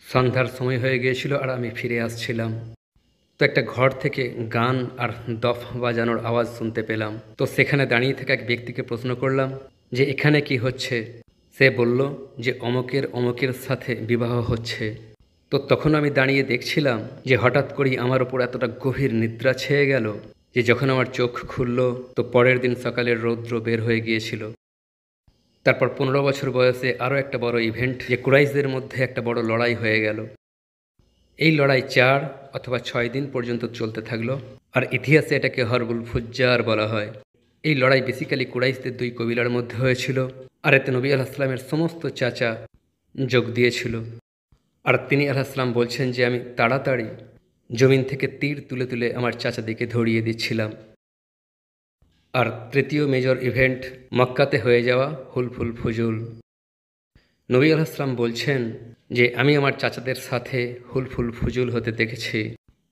সন্ধ্যার সময় হয়ে গিয়েছিল আর আমি ফিরে আসছিলাম। তো একটা ঘর থেকে গান আর দফ বাজানোর আওয়াজ শুনতে পেলাম। তো সেখানে দাঁড়িয়ে থাকা এক ব্যক্তিকে প্রশ্ন করলাম যে এখানে কি হচ্ছে? সে বলল যে অমকের অমকের সাথে বিবাহ হচ্ছে। তো তখন আমি দাঁড়িয়ে দেখছিলাম যে হঠাৎ করেই আমার ওপর এতটা গভীর নিদ্রা ছেয়ে গেল যে যখন আমার চোখ খুলল তো পরের দিন সকালের রৌদ্র বের হয়ে গিয়েছিল। তারপর 15 বছর বয়সে আরও একটা বড় ইভেন্ট, যে কুরাইশদের মধ্যে একটা বড় লড়াই হয়ে গেল। এই লড়াই 4 অথবা 6 দিন পর্যন্ত চলতে থাকলো। আর ইতিহাসে এটাকে হরবুল ফুজ্জার বলা হয়। এই লড়াই বেসিক্যালি কুরাইশদের দুই কবিলার মধ্যে হয়েছিল, আর এতে নবী আলাইহিসসালামের সমস্ত চাচা যোগ দিয়েছিল। আর তিনি আলাইহিসসালাম বলছেন যে আমি তাড়াতাড়ি জমিন থেকে তীর তুলে তুলে আমার চাচাদিকে ধরিয়ে দিচ্ছিলাম। আর তৃতীয় মেজর ইভেন্ট মক্কাতে হয়ে যাওয়া হুলফুল ফুজুল। নবী আলাইহিসসালাম বলছেন যে আমি আমার চাচাদের সাথে হুলফুল ফুজুল হতে দেখেছি,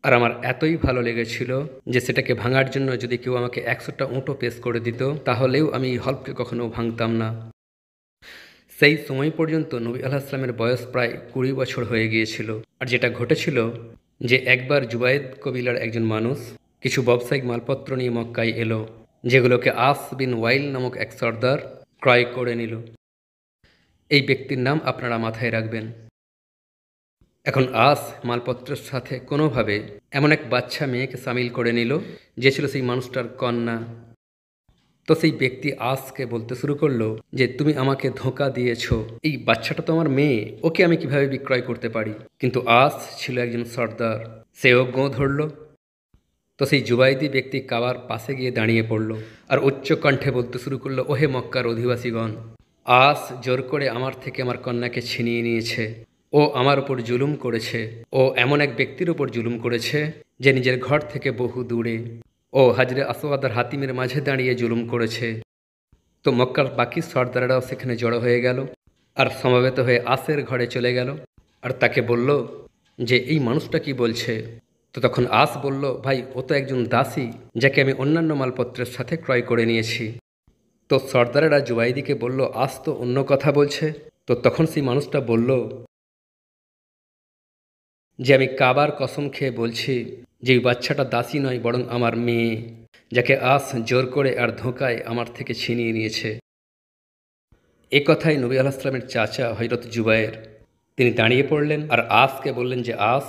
আর আমার এতই ভালো লেগেছিল যে সেটাকে ভাঙার জন্য যদি কেউ আমাকে 100টা উঁটও পেশ করে দিত তাহলেও আমি এই হলফকে কখনো ভাঙতাম না। সেই সময় পর্যন্ত নবী আলাইহিসসালামের বয়স প্রায় 20 বছর হয়ে গিয়েছিল। আর যেটা ঘটেছিল যে একবার জুবায়েদ কবিলার একজন মানুষ কিছু ব্যবসায়িক মালপত্র নিয়ে মক্কায় এলো, যেগুলোকে আস বিন ওয়াইল নামক এক সর্দার ক্রয় করে নিল। এই ব্যক্তির নাম আপনারা মাথায় রাখবেন। এখন আস মালপত্রের সাথে কোনোভাবে এমন এক বাচ্চা মেয়েকে সামিল করে নিল যে ছিল সেই মানুষটার কন্যা। তো সেই ব্যক্তি আসকে বলতে শুরু করলো যে তুমি আমাকে ধোঁকা দিয়েছ, এই বাচ্চাটা তো আমার মেয়ে, ওকে আমি কিভাবে বিক্রয় করতে পারি। কিন্তু আস ছিল একজন সর্দার, সেও গোঁ ধরল। তো সেই জুবাইদি ব্যক্তি কাবার পাশে গিয়ে দাঁড়িয়ে পড়ল আর উচ্চ কণ্ঠে বলতে শুরু করলো, ওহে মক্কার অধিবাসীগণ, আস জোর করে আমার থেকে আমার কন্যাকে ছিনিয়ে নিয়েছে। ও আমার উপর জুলুম করেছে। ও এমন এক ব্যক্তির উপর জুলুম করেছে যে নিজের ঘর থেকে বহু দূরে। ও হাজরে আসওয়াদ আর হাতিমের মাঝে দাঁড়িয়ে জুলুম করেছে। তো মক্কার বাকি সর্দারেরাও সেখানে জড়ো হয়ে গেল আর সমবেত হয়ে আসের ঘরে চলে গেল আর তাকে বলল যে এই মানুষটা কি বলছে। তো তখন আস বলল, ভাই ও তো একজন দাসী যাকে আমি অন্যান্য মালপত্রের সাথে ক্রয় করে নিয়েছি। তো সর্দারেরা জুবাইদিকে বলল, আস তো অন্য কথা বলছে। তো তখন সেই মানুষটা বলল যে আমি কাবার কসম খেয়ে বলছি যে এই বাচ্চাটা দাসী নয়, বরং আমার মেয়ে, যাকে আস জোর করে আর ধোঁকায় আমার থেকে ছিনিয়ে নিয়েছে। এ কথাই নবী আলাইহিসসালামের চাচা হযরত জুবায়ের তিনি দাঁড়িয়ে পড়লেন আর আসকে বললেন যে আস,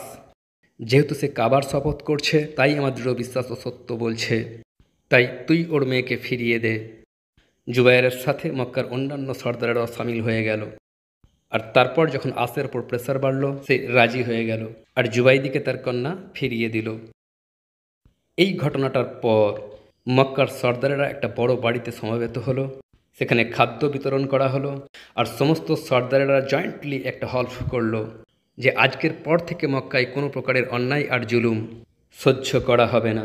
যেহেতু সে কাবার শপথ করছে তাই আমার দৃঢ় বিশ্বাস ও সত্য বলছে, তাই তুই ওর মেয়েকে ফিরিয়ে দে। জুবায়েরের সাথে মক্কার অন্যান্য সর্দারেরাও সামিল হয়ে গেল। আর তারপর যখন আসের উপর প্রেসার বাড়ল, সে রাজি হয়ে গেল আর জুবাইদিকে তার কন্যা ফিরিয়ে দিল। এই ঘটনাটার পর মক্কার সর্দারেরা একটা বড় বাড়িতে সমবেত হলো, সেখানে খাদ্য বিতরণ করা হলো আর সমস্ত সর্দারেরা জয়েন্টলি একটা হলফ করলো যে আজকের পর থেকে মক্কায় কোনো প্রকারের অন্যায় আর জুলুম সহ্য করা হবে না।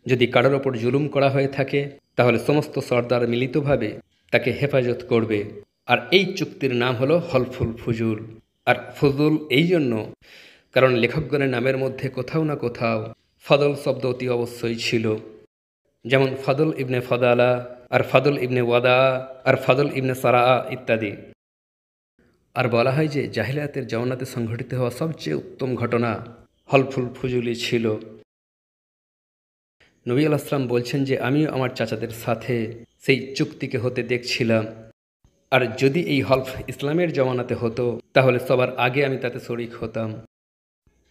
যদি কারোর ওপর জুলুম করা হয়ে থাকে তাহলে সমস্ত সর্দার মিলিতভাবে তাকে হেফাজত করবে। আর এই চুক্তির নাম হলো হলফুল ফুজুল। আর ফুজুল এই জন্য কারণ লেখকগণের নামের মধ্যে কোথাও না কোথাও ফদল শব্দ অতি অবশ্যই ছিল, যেমন ফদল ইবনে ফদালা আর ফদল ইবনে ওয়াদা আর ফদল ইবনে সারা ইত্যাদি। আর বলা হয় যে জাহিলিয়াতের জমানাতে সংঘটিত হওয়া সবচেয়ে উত্তম ঘটনা হলফুল ফুজুলি ছিল। নবী আলাইহিসসালাম বলছেন যে আমিও আমার চাচাদের সাথে সেই চুক্তিকে হতে দেখছিলাম, আর যদি এই হলফ ইসলামের জমানাতে হতো তাহলে সবার আগে আমি তাতে শরিক হতাম।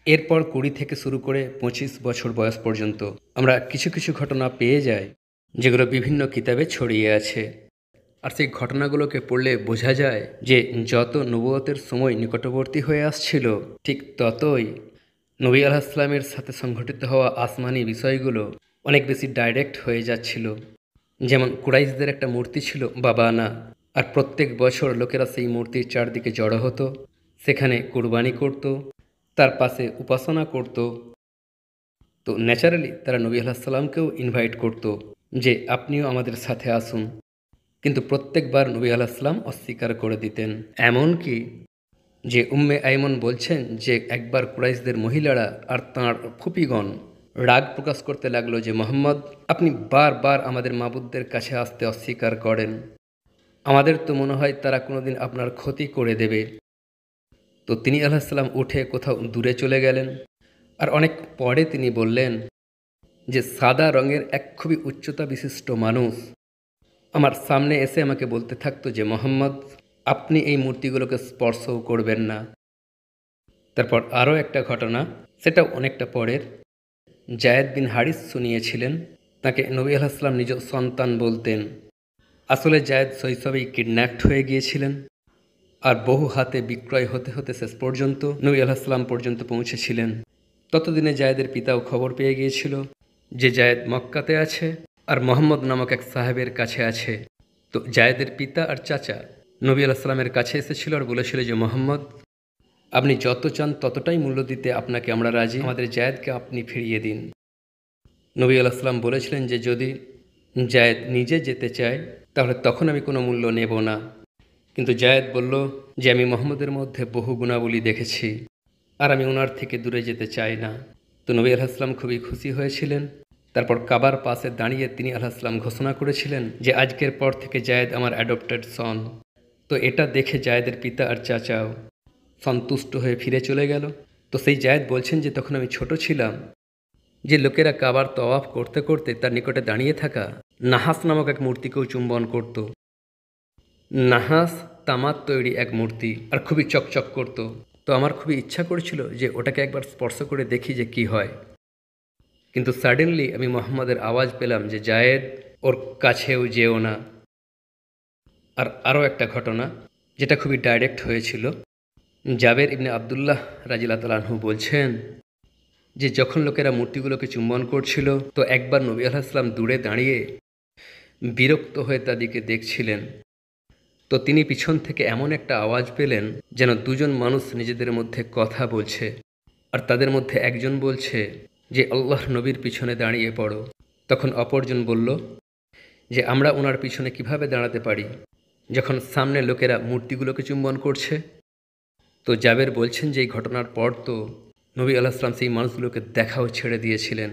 এরপর 20 থেকে শুরু করে 25 বছর বয়স পর্যন্ত আমরা কিছু কিছু ঘটনা পেয়ে যাই যেগুলো বিভিন্ন কিতাবে ছড়িয়ে আছে। আর সেই ঘটনাগুলোকে পড়লে বোঝা যায় যে যত নবুয়তের সময় নিকটবর্তী হয়ে আসছিল ঠিক ততই নবী আলাইহিসসালামের সাথে সংঘটিত হওয়া আসমানি বিষয়গুলো অনেক বেশি ডাইরেক্ট হয়ে যাচ্ছিল। যেমন কুরাইশদের একটা মূর্তি ছিল বাবানা, আর প্রত্যেক বছর লোকেরা সেই মূর্তির চারদিকে জড়ো হতো, সেখানে কুরবানি করত, তার পাশে উপাসনা করত। তো ন্যাচারালি তারা নবী আলাইহিসসালামকেও ইনভাইট করত যে আপনিও আমাদের সাথে আসুন, কিন্তু প্রত্যেকবার নবী আলাইহিসসালাম অস্বীকার করে দিতেন। এমনকি যে উম্মে আইমন বলছেন যে একবার কুরাইশদের মহিলারা আর তাঁর ফুপিগণ রাগ প্রকাশ করতে লাগলো যে মোহাম্মদ, আপনি বারবার আমাদের মাবুদদের কাছে আসতে অস্বীকার করেন, আমাদের তো মনে হয় তারা কোনোদিন আপনার ক্ষতি করে দেবে। তো তিনি আলাইহিসসালাম উঠে কোথাও দূরে চলে গেলেন। আর অনেক পরে তিনি বললেন যে সাদা রঙের এক খুবই উচ্চতা বিশিষ্ট মানুষ আমার সামনে এসে আমাকে বলতে থাকতো যে মোহাম্মদ, আপনি এই মূর্তিগুলোকে স্পর্শও করবেন না। তারপর আরও একটা ঘটনা, সেটাও অনেকটা পরের। জায়েদ বিন হারিস শুনিয়েছিলেন তাকে নবী আলাইহিসসালাম নিজ সন্তান বলতেন। আসলে জায়েদ শৈশবেই কিডন্যাপড হয়ে গিয়েছিলেন আর বহু হাতে বিক্রয় হতে হতে শেষ পর্যন্ত নবী আলাইহিসসালাম পর্যন্ত পৌঁছেছিলেন। ততদিনে জায়েদের পিতাও খবর পেয়ে গিয়েছিল যে জায়েদ মক্কাতে আছে আর মোহাম্মদ নামক এক সাহেবের কাছে আছে। তো জায়েদের পিতা আর চাচা নবী আলাইহিস সালামের কাছে এসেছিল আর বলেছিল যে মোহাম্মদ, আপনি যত চান ততটাই মূল্য দিতে আপনাকে আমরা রাজি, আমাদের জায়েদকে আপনি ফিরিয়ে দিন। নবী আলাইহিস সালাম বলেছিলেন যে যদি জায়েদ নিজে যেতে চায় তাহলে তখন আমি কোনো মূল্য নেব না। কিন্তু জায়েদ বলল যে আমি মোহাম্মদের মধ্যে বহু গুণাবলী দেখেছি আর আমি ওনার থেকে দূরে যেতে চাই না। তো নবী আলাইহিস সালাম খুবই খুশি হয়েছিলেন। তারপর কাবার পাশে দাঁড়িয়ে তিনি আলাইহিস সালাম ঘোষণা করেছিলেন যে আজকের পর থেকে জায়েদ আমার অ্যাডপ্টেড সন। তো এটা দেখে জায়েদের পিতা আর চাচাও সন্তুষ্ট হয়ে ফিরে চলে গেল। তো সেই জায়েদ বলছেন যে তখন আমি ছোট ছিলাম, যে লোকেরা কাবার তওয়াফ করতে করতে তার নিকটে দাঁড়িয়ে থাকা নাহাস নামক এক মূর্তিকেও চুম্বন করত। নাহাস তামার তৈরি এক মূর্তি আর খুবই চকচক করত। তো আমার খুবই ইচ্ছা করেছিল যে ওটাকে একবার স্পর্শ করে দেখি যে কি হয়। কিন্তু সাডেনলি আমি মোহাম্মদের আওয়াজ পেলাম যে জায়েদ, ওর কাছেও যেও না। আর আরও একটা ঘটনা যেটা খুবই ডাইরেক্ট হয়েছিল, জাবের ইবনে আবদুল্লাহ রাদিয়াল্লাহু তাআলা আনহু বলছেন যে যখন লোকেরা মূর্তিগুলোকে চুম্বন করছিল তো একবার নবী আলাইহিস সালাম দূরে দাঁড়িয়ে বিরক্ত হয়ে তাদেরকে দেখছিলেন। তো তিনি পিছন থেকে এমন একটা আওয়াজ পেলেন যেন দুজন মানুষ নিজেদের মধ্যে কথা বলছে, আর তাদের মধ্যে একজন বলছে যে আল্লাহর নবীর পিছনে দাঁড়িয়ে পড়ো। তখন অপরজন বলল যে আমরা ওনার পিছনে কিভাবে দাঁড়াতে পারি যখন সামনে লোকেরা মূর্তিগুলোকে চুম্বন করছে। তো জাবের বলছেন যে এই ঘটনার পর তো নবী আলাইহিস সালাম সেই মানুষগুলোকে দেখাও ছেড়ে দিয়েছিলেন।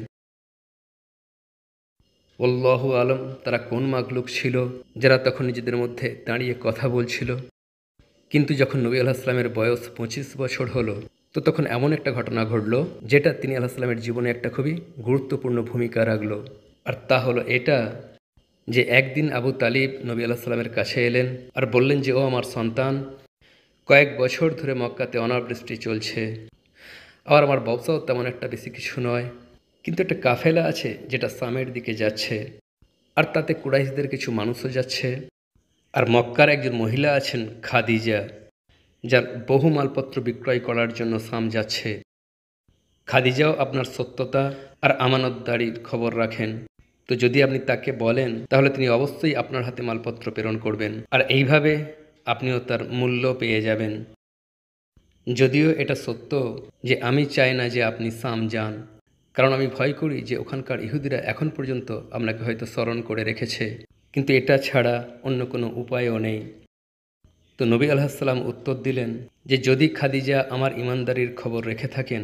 আল্লাহু আলম তারা কোন মাগলুক ছিল যারা তখন নিজেদের মধ্যে দাঁড়িয়ে কথা বলছিল। কিন্তু যখন নবী আলাইহিস সালামের বয়স 25 বছর হলো তো তখন এমন একটা ঘটনা ঘটল যেটা তিনি আলাইহিস সালামের জীবনে একটা খুবই গুরুত্বপূর্ণ ভূমিকা রাখলো। আর তা হলো এটা যে একদিন আবু তালিব নবী আলাইহিস সালামের কাছে এলেন আর বললেন যে ও আমার সন্তান, কয়েক বছর ধরে মক্কাতে অনাবৃষ্টি চলছে, আর আমার ব্যবসাও তেমন একটা বেশি কিছু নয়, কিন্তু একটা কাফেলা আছে যেটা শামের দিকে যাচ্ছে আর তাতে কুরাইশদের কিছু মানুষও যাচ্ছে। আর মক্কার একজন মহিলা আছেন খাদিজা, যার বহু মালপত্র বিক্রয় করার জন্য শাম যাচ্ছে। খাদিজাও আপনার সত্যতা আর আমানতদারির খবর রাখেন। তো যদি আপনি তাকে বলেন তাহলে তিনি অবশ্যই আপনার হাতে মালপত্র প্রেরণ করবেন আর এইভাবে আপনিও তার মূল্য পেয়ে যাবেন। যদিও এটা সত্য যে আমি চাই না যে আপনি শাম যান, কারণ আমি ভয় করি যে ওখানকার ইহুদিরা এখন পর্যন্ত আপনাকে হয়তো স্মরণ করে রেখেছে, কিন্তু এটা ছাড়া অন্য কোনো উপায়ও নেই। তো নবী আলাইহিস সালাম উত্তর দিলেন যে যদি খাদিজা আমার ইমানদারির খবর রেখে থাকেন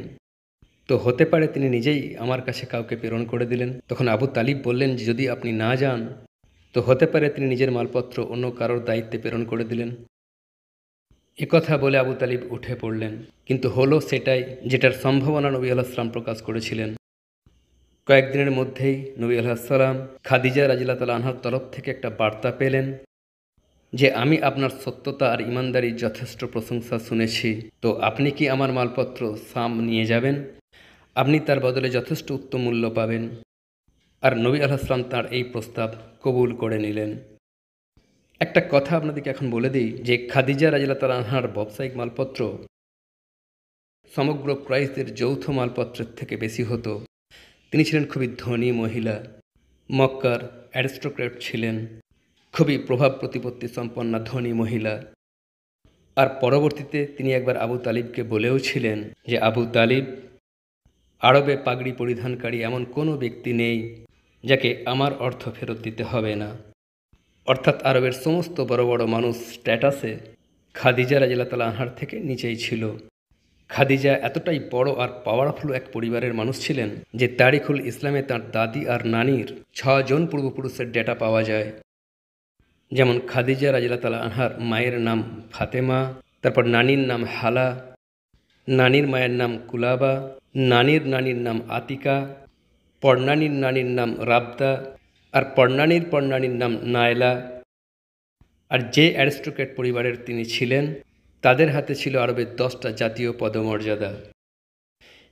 তো হতে পারে তিনি নিজেই আমার কাছে কাউকে প্রেরণ করে দিলেন। তখন আবু তালিব বললেন যে যদি আপনি না যান তো হতে পারে তিনি নিজের মালপত্র অন্য কারোর দায়িত্বে প্রেরণ করে দিলেন। কথা বলে আবু তালিব উঠে পড়লেন, কিন্তু হলো সেটাই যেটার সম্ভাবনা নবী আলাইহিস সালাম প্রকাশ করেছিলেন। কয়েকদিনের মধ্যেই নবী আলাইহিস সালাম খাদিজা রাদিয়াল্লাহু তাআলা আনহার তরফ থেকে একটা বার্তা পেলেন যে আমি আপনার সত্যতা আর ইমানদারির যথেষ্ট প্রশংসা শুনেছি, তো আপনি কি আমার মালপত্র শাম নিয়ে যাবেন? আপনি তার বদলে যথেষ্ট উত্তম মূল্য পাবেন। আর নবী আলাইহিস সালাম তার এই প্রস্তাব কবুল করে নিলেন। একটা কথা আপনাদেরকে এখন বলে দিই যে খাদিজা রাদিয়াল্লাহু তাআলা আনহার ব্যবসায়িক মালপত্র সমগ্র কুরাইশদের যৌথ মালপত্রের থেকে বেশি হতো। তিনি ছিলেন খুবই ধনী মহিলা, মক্কার অ্যারিস্টোক্র্যাট ছিলেন, খুবই প্রভাব প্রতিপত্তি সম্পন্ন ধনী মহিলা। আর পরবর্তীতে তিনি একবার আবু তালিবকে বলেও ছিলেন যে আবু তালিব, আরবে পাগড়ি পরিধানকারী এমন কোনো ব্যক্তি নেই যাকে আমার অর্থ ফেরত দিতে হবে না। অর্থাৎ আরবের সমস্ত বড় বড় মানুষ স্ট্যাটাসে খাদিজা রাদিয়াল্লাহু তাআলা আনহার থেকে নিচেই ছিল। খাদিজা এতটাই বড় আর পাওয়ারফুল এক পরিবারের মানুষ ছিলেন যে তারিখুল ইসলামে তার দাদি আর নানির 6 জন পূর্বপুরুষের ডেটা পাওয়া যায়। যেমন খাদিজা রাদিয়াল্লাহু তাআলা আনহার মায়ের নাম ফাতেমা, তারপর নানির নাম হালা, নানির মায়ের নাম কুলাবা, নানির নানির নাম আতিকা, পরনানির নানির নাম রাবদা, আর পরনানির পরনানির নাম নায়লা। আর যে অ্যারিস্টোক্র্যাট পরিবারের তিনি ছিলেন তাদের হাতে ছিল আরবের 10টা জাতীয় পদমর্যাদা।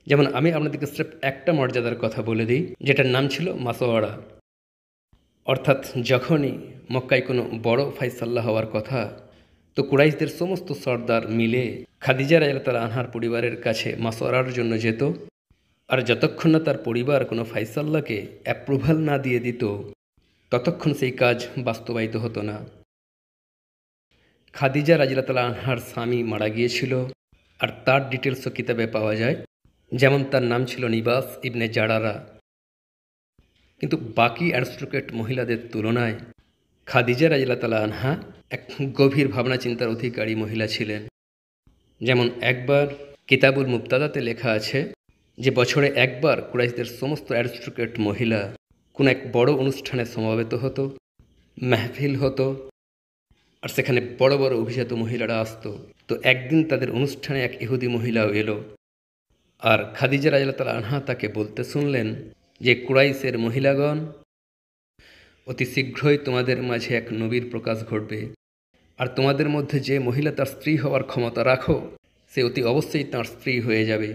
যেমন আমি আপনাদেরকে স্রেফ একটা মর্যাদার কথা বলে দিই, যেটার নাম ছিল মাসওয়ারা। অর্থাৎ যখনই মক্কায় কোনো বড় ফাইসাল্লা হওয়ার কথা তো কুরাইশদের সমস্ত সর্দার মিলে খাদিজা রাদিয়াল্লাহু তাআলা আনহার পরিবারের কাছে মাসওয়ারার জন্য যেত। আর যতক্ষণ না তার পরিবার কোনো ফাইসাল্লাকে অ্যাপ্রুভাল না দিয়ে দিত, ততক্ষণ সেই কাজ বাস্তবায়িত হতো না। খাদিজা রাদিয়াল্লাহু তাআলা আনহার স্বামী মারা গিয়েছিল, আর তার ডিটেলসও কিতাবে পাওয়া যায়। যেমন তার নাম ছিল নিবাস ইবনে জারারা। কিন্তু বাকি অ্যারিস্টোক্রেট মহিলাদের তুলনায় খাদিজা রাদিয়াল্লাহু তাআলা আনহা এক গভীর ভাবনা চিন্তার অধিকারী মহিলা ছিলেন। যেমন একবার কিতাবুল মুবতাদাতে লেখা আছে যে বছরে একবার কুরাইশদের সমস্ত অ্যারিস্টোক্রেট মহিলা কোনো এক বড় অনুষ্ঠানে সমবেত হতো, মেহফিল হতো, আর সেখানে বড় বড় অভিজাত মহিলারা আসতো। তো একদিন তাদের অনুষ্ঠানে এক ইহুদি মহিলাও এলো, আর খাদিজা রাদিয়াল্লাহু তাআলা আনহা তাকে বলতে শুনলেন যে কুরাইশের মহিলাগণ, অতি শীঘ্রই তোমাদের মাঝে এক নবীর প্রকাশ ঘটবে, আর তোমাদের মধ্যে যে মহিলা তার স্ত্রী হওয়ার ক্ষমতা রাখো, সে অতি অবশ্যই তাঁর স্ত্রী হয়ে যাবে।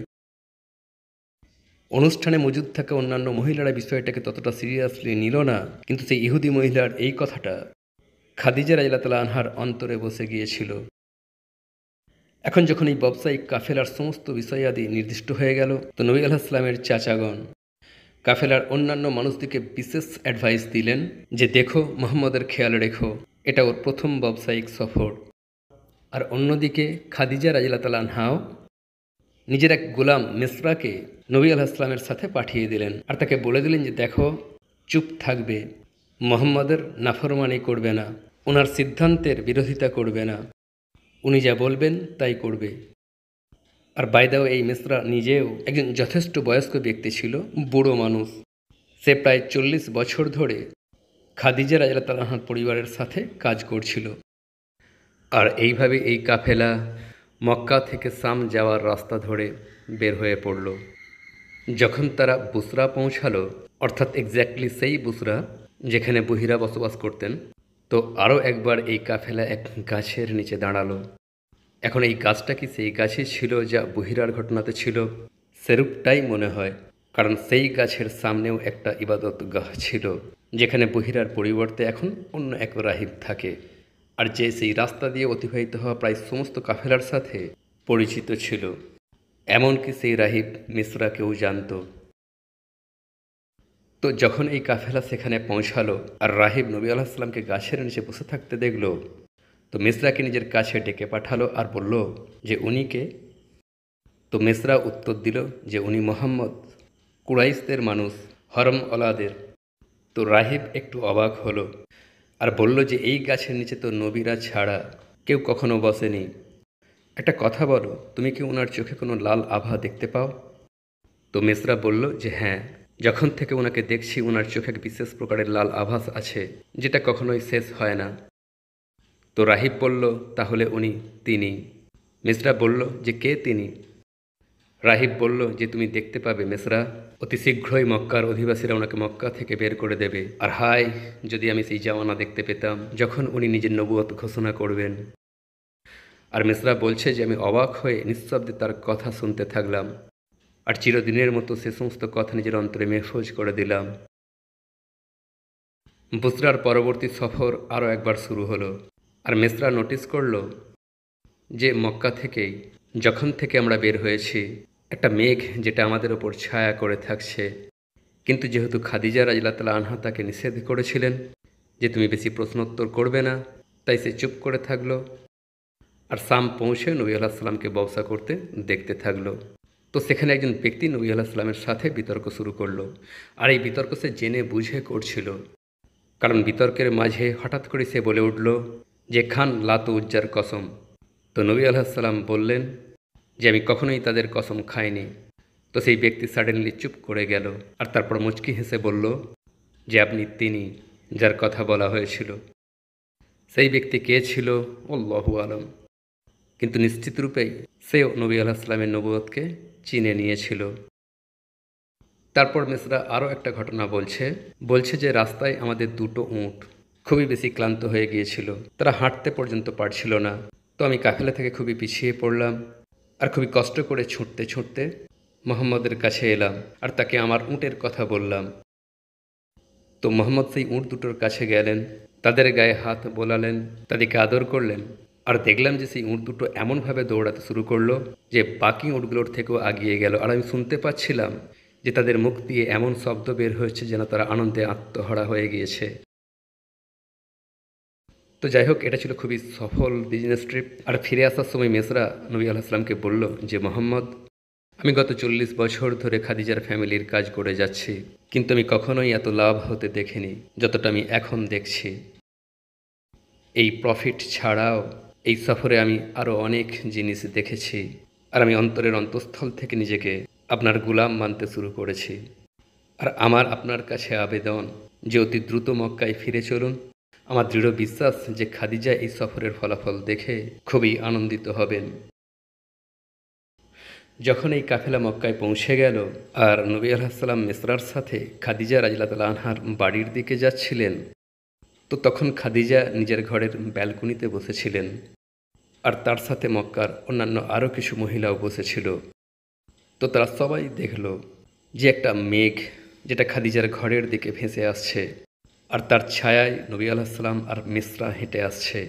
অনুষ্ঠানে মজুদ থাকা অন্যান্য মহিলারা বিষয়টাকে ততটা সিরিয়াসলি নিল না, কিন্তু সেই ইহুদি মহিলার এই কথাটা খাদিজা রাদিয়াল্লাহু তাআলা আনহার অন্তরে বসে গিয়েছিল। এখন যখন এই ব্যবসায়িক কাফেলার সমস্ত বিষয়াদি নির্দিষ্ট হয়ে গেল, তো নবী আলাইহিস সালামের চাচাগণ কাফেলার অন্যান্য মানুষদেরকে বিশেষ অ্যাডভাইস দিলেন যে দেখো, মুহাম্মদের খেয়াল রেখো, এটা ওর প্রথম ব্যবসায়িক সফর। আর অন্যদিকে খাদিজা রাদিয়াল্লাহু তাআলা আনহাও নিজের এক গোলাম মিসরাকে নবী আলাইহিস সালামের সাথে পাঠিয়ে দিলেন, আর তাকে বলে দিলেন যে দেখো, চুপ থাকবে, মুহাম্মদের নাফরমানি করবে না, ওনার সিদ্ধান্তের বিরোধিতা করবে না, উনি যা বলবেন তাই করবে। আর বাইদাও এই মিসরা নিজেও একজন যথেষ্ট বয়স্ক ব্যক্তি ছিল, বুড়ো মানুষ। সে প্রায় 40 বছর ধরে খাদিজা রাদিয়াল্লাহু তাআলা আনহার পরিবারের সাথে কাজ করছিল। আর এইভাবে এই কাফেলা মক্কা থেকে শাম যাওয়ার রাস্তা ধরে বের হয়ে পড়ল। যখন তারা বুসরা পৌঁছালো, অর্থাৎ এক্স্যাক্টলি সেই বুসরা যেখানে বহিরা বসবাস করতেন, তো আরও একবার এই কাফেলা এক গাছের নিচে দাঁড়ালো। এখন এই গাছটা কি সেই গাছই ছিল যা বহিরার ঘটনাতে ছিল? সেরূপটাই মনে হয়, কারণ সেই গাছের সামনেও একটা ইবাদতগাহ ছিল, যেখানে বহিরার পরিবর্তে এখন অন্য এক রাহিব থাকে, আর যে সেই রাস্তা দিয়ে অতিবাহিত হওয়া প্রায় সমস্ত কাফেলার সাথে পরিচিত ছিল। এমনকি সেই রাহিব মিসরাকেও জানত। তো যখন এই কাফেলা সেখানে পৌঁছালো আর রাহিব নবী আলাইহিস সালামকে গাছের নিচে বসে থাকতে দেখল, তো মিসরাকে নিজের কাছে ডেকে পাঠালো আর বলল যে উনি কে? তো মিসরা উত্তর দিল যে উনি মুহাম্মদ, কুরাইশদের মানুষ, হরম ওলাদের। তো রাহিব একটু অবাক হলো আর বলল যে এই গাছের নিচে তো নবীরা ছাড়া কেউ কখনো বসেনি। একটা কথা বলো, তুমি কি ওনার চোখে কোনো লাল আভা দেখতে পাও? তো মিসরা বলল যে হ্যাঁ, যখন থেকে ওনাকে দেখছি ওনার চোখে এক বিশেষ প্রকারের লাল আভাস আছে, যেটা কখনোই শেষ হয় না। তো রাহিব বলল তাহলে উনি তিনি। মিসরা বলল যে কে তিনি? রাহিব বলল যে তুমি দেখতে পাবে মিসরা, অতি শীঘ্রই মক্কার অধিবাসীরা ওনাকে মক্কা থেকে বের করে দেবে। আর হায়, যদি আমি সেই জামানা দেখতে পেতাম যখন উনি নিজের নবুয়ত ঘোষণা করবেন। আর মিসরা বলছে যে আমি অবাক হয়ে নিঃশব্দে তার কথা শুনতে থাকলাম, আর চিরদিনের মতো সে সমস্ত কথা নিজের অন্তরে মেহফুজ করে দিলাম। বুসরার পরবর্তী সফর আরও একবার শুরু হলো, আর মিসরা নোটিস করল যে মক্কা থেকেই যখন থেকে আমরা বের হয়েছি, একটা মেঘ যেটা আমাদের ওপর ছায়া করে থাকছে। কিন্তু যেহেতু খাদিজা রাদিয়াল্লাহু তাআলা আনহা তাকে নিষেধ করেছিলেন যে তুমি বেশি প্রশ্নোত্তর করবে না, তাই সে চুপ করে থাকলো আর শাম পৌঁছে নবী আলাইহিস সালামকে ব্যবসা করতে দেখতে থাকলো। তো সেখানে একজন ব্যক্তি নবী আলাইহিস সালামের সাথে বিতর্ক শুরু করলো, আর এই বিতর্ক সে জেনে বুঝে করছিল। কারণ বিতর্কের মাঝে হঠাৎ করে সে বলে উঠল যে খান লাত উজ্জার কসম। তো নবী আলাইহিস সালাম বললেন যে আমি কখনোই তাদের কসম খাইনি। তো সেই ব্যক্তি সাডেনলি চুপ করে গেল, আর তারপর মুচকি হেসে বলল যে আপনি তিনি যার কথা বলা হয়েছিল। সেই ব্যক্তি কে ছিল আল্লাহু আলম, কিন্তু নিশ্চিত রূপেই সেও নবী আলাইহিস সালামের নবুয়তকে চিনে নিয়েছিল। তারপর মিসরা আরও একটা ঘটনা বলছে যে রাস্তায় আমাদের দুটো উট খুবই বেশি ক্লান্ত হয়ে গিয়েছিল, তারা হাঁটতে পর্যন্ত পারছিল না। তো আমি কাফেলা থেকে খুবই পিছিয়ে পড়লাম, আর খুবই কষ্ট করে ছুটতে ছুটতে মুহাম্মদের কাছে এলাম, আর তাকে আমার উটের কথা বললাম। তো মুহাম্মদ সেই উট দুটোর কাছে গেলেন, তাদের গায়ে হাত বোলালেন, তাদেরকে আদর করলেন, আর দেখলাম যে সেই উট দুটো এমনভাবে দৌড়াতে শুরু করলো যে বাকি উটগুলোর থেকেও আগিয়ে গেল। আর আমি শুনতে পাচ্ছিলাম যে তাদের মুখ দিয়ে এমন শব্দ বের হয়েছে যেন তারা আনন্দে আত্মহারা হয়ে গিয়েছে। তো যাই হোক, এটা ছিল খুবই সফল বিজনেস ট্রিপ। আর ফিরে আসার সময় মেসরা নবী আলাইহিসসালামকে বলল যে, মোহাম্মদ, আমি গত 40 বছর ধরে খাদিজার ফ্যামিলির কাজ করে যাচ্ছি, কিন্তু আমি কখনোই এত লাভ হতে দেখিনি যতটা আমি এখন দেখছি। এই প্রফিট ছাড়াও এই সফরে আমি আরও অনেক জিনিস দেখেছি, আর আমি অন্তরের অন্তঃস্থল থেকে নিজেকে আপনার গোলাম মানতে শুরু করেছি। আর আমার আপনার কাছে আবেদন যে অতি দ্রুত মক্কায় ফিরে চলুন। আমার দৃঢ় বিশ্বাস যে খাদিজা এই সফরের ফলাফল দেখে খুবই আনন্দিত হবেন। যখন এই কাফেলা মক্কায় পৌঁছে গেল আর নবী আলাইহিসসালাম মিসরার সাথে খাদিজা রাদিয়াল্লাহু তাআলা আনহার বাড়ির দিকে যাচ্ছিলেন, তো তখন খাদিজা নিজের ঘরের ব্যালকনিতে বসেছিলেন, আর তার সাথে মক্কার অন্যান্য আরও কিছু মহিলাও বসেছিল। তো তারা সবাই দেখল যে একটা মেঘ যেটা খাদিজার ঘরের দিকে ভেসে আসছে, আর তার ছায়ায় নবী আলাইহিসসালাম আর মিসরা হেঁটে আসছে।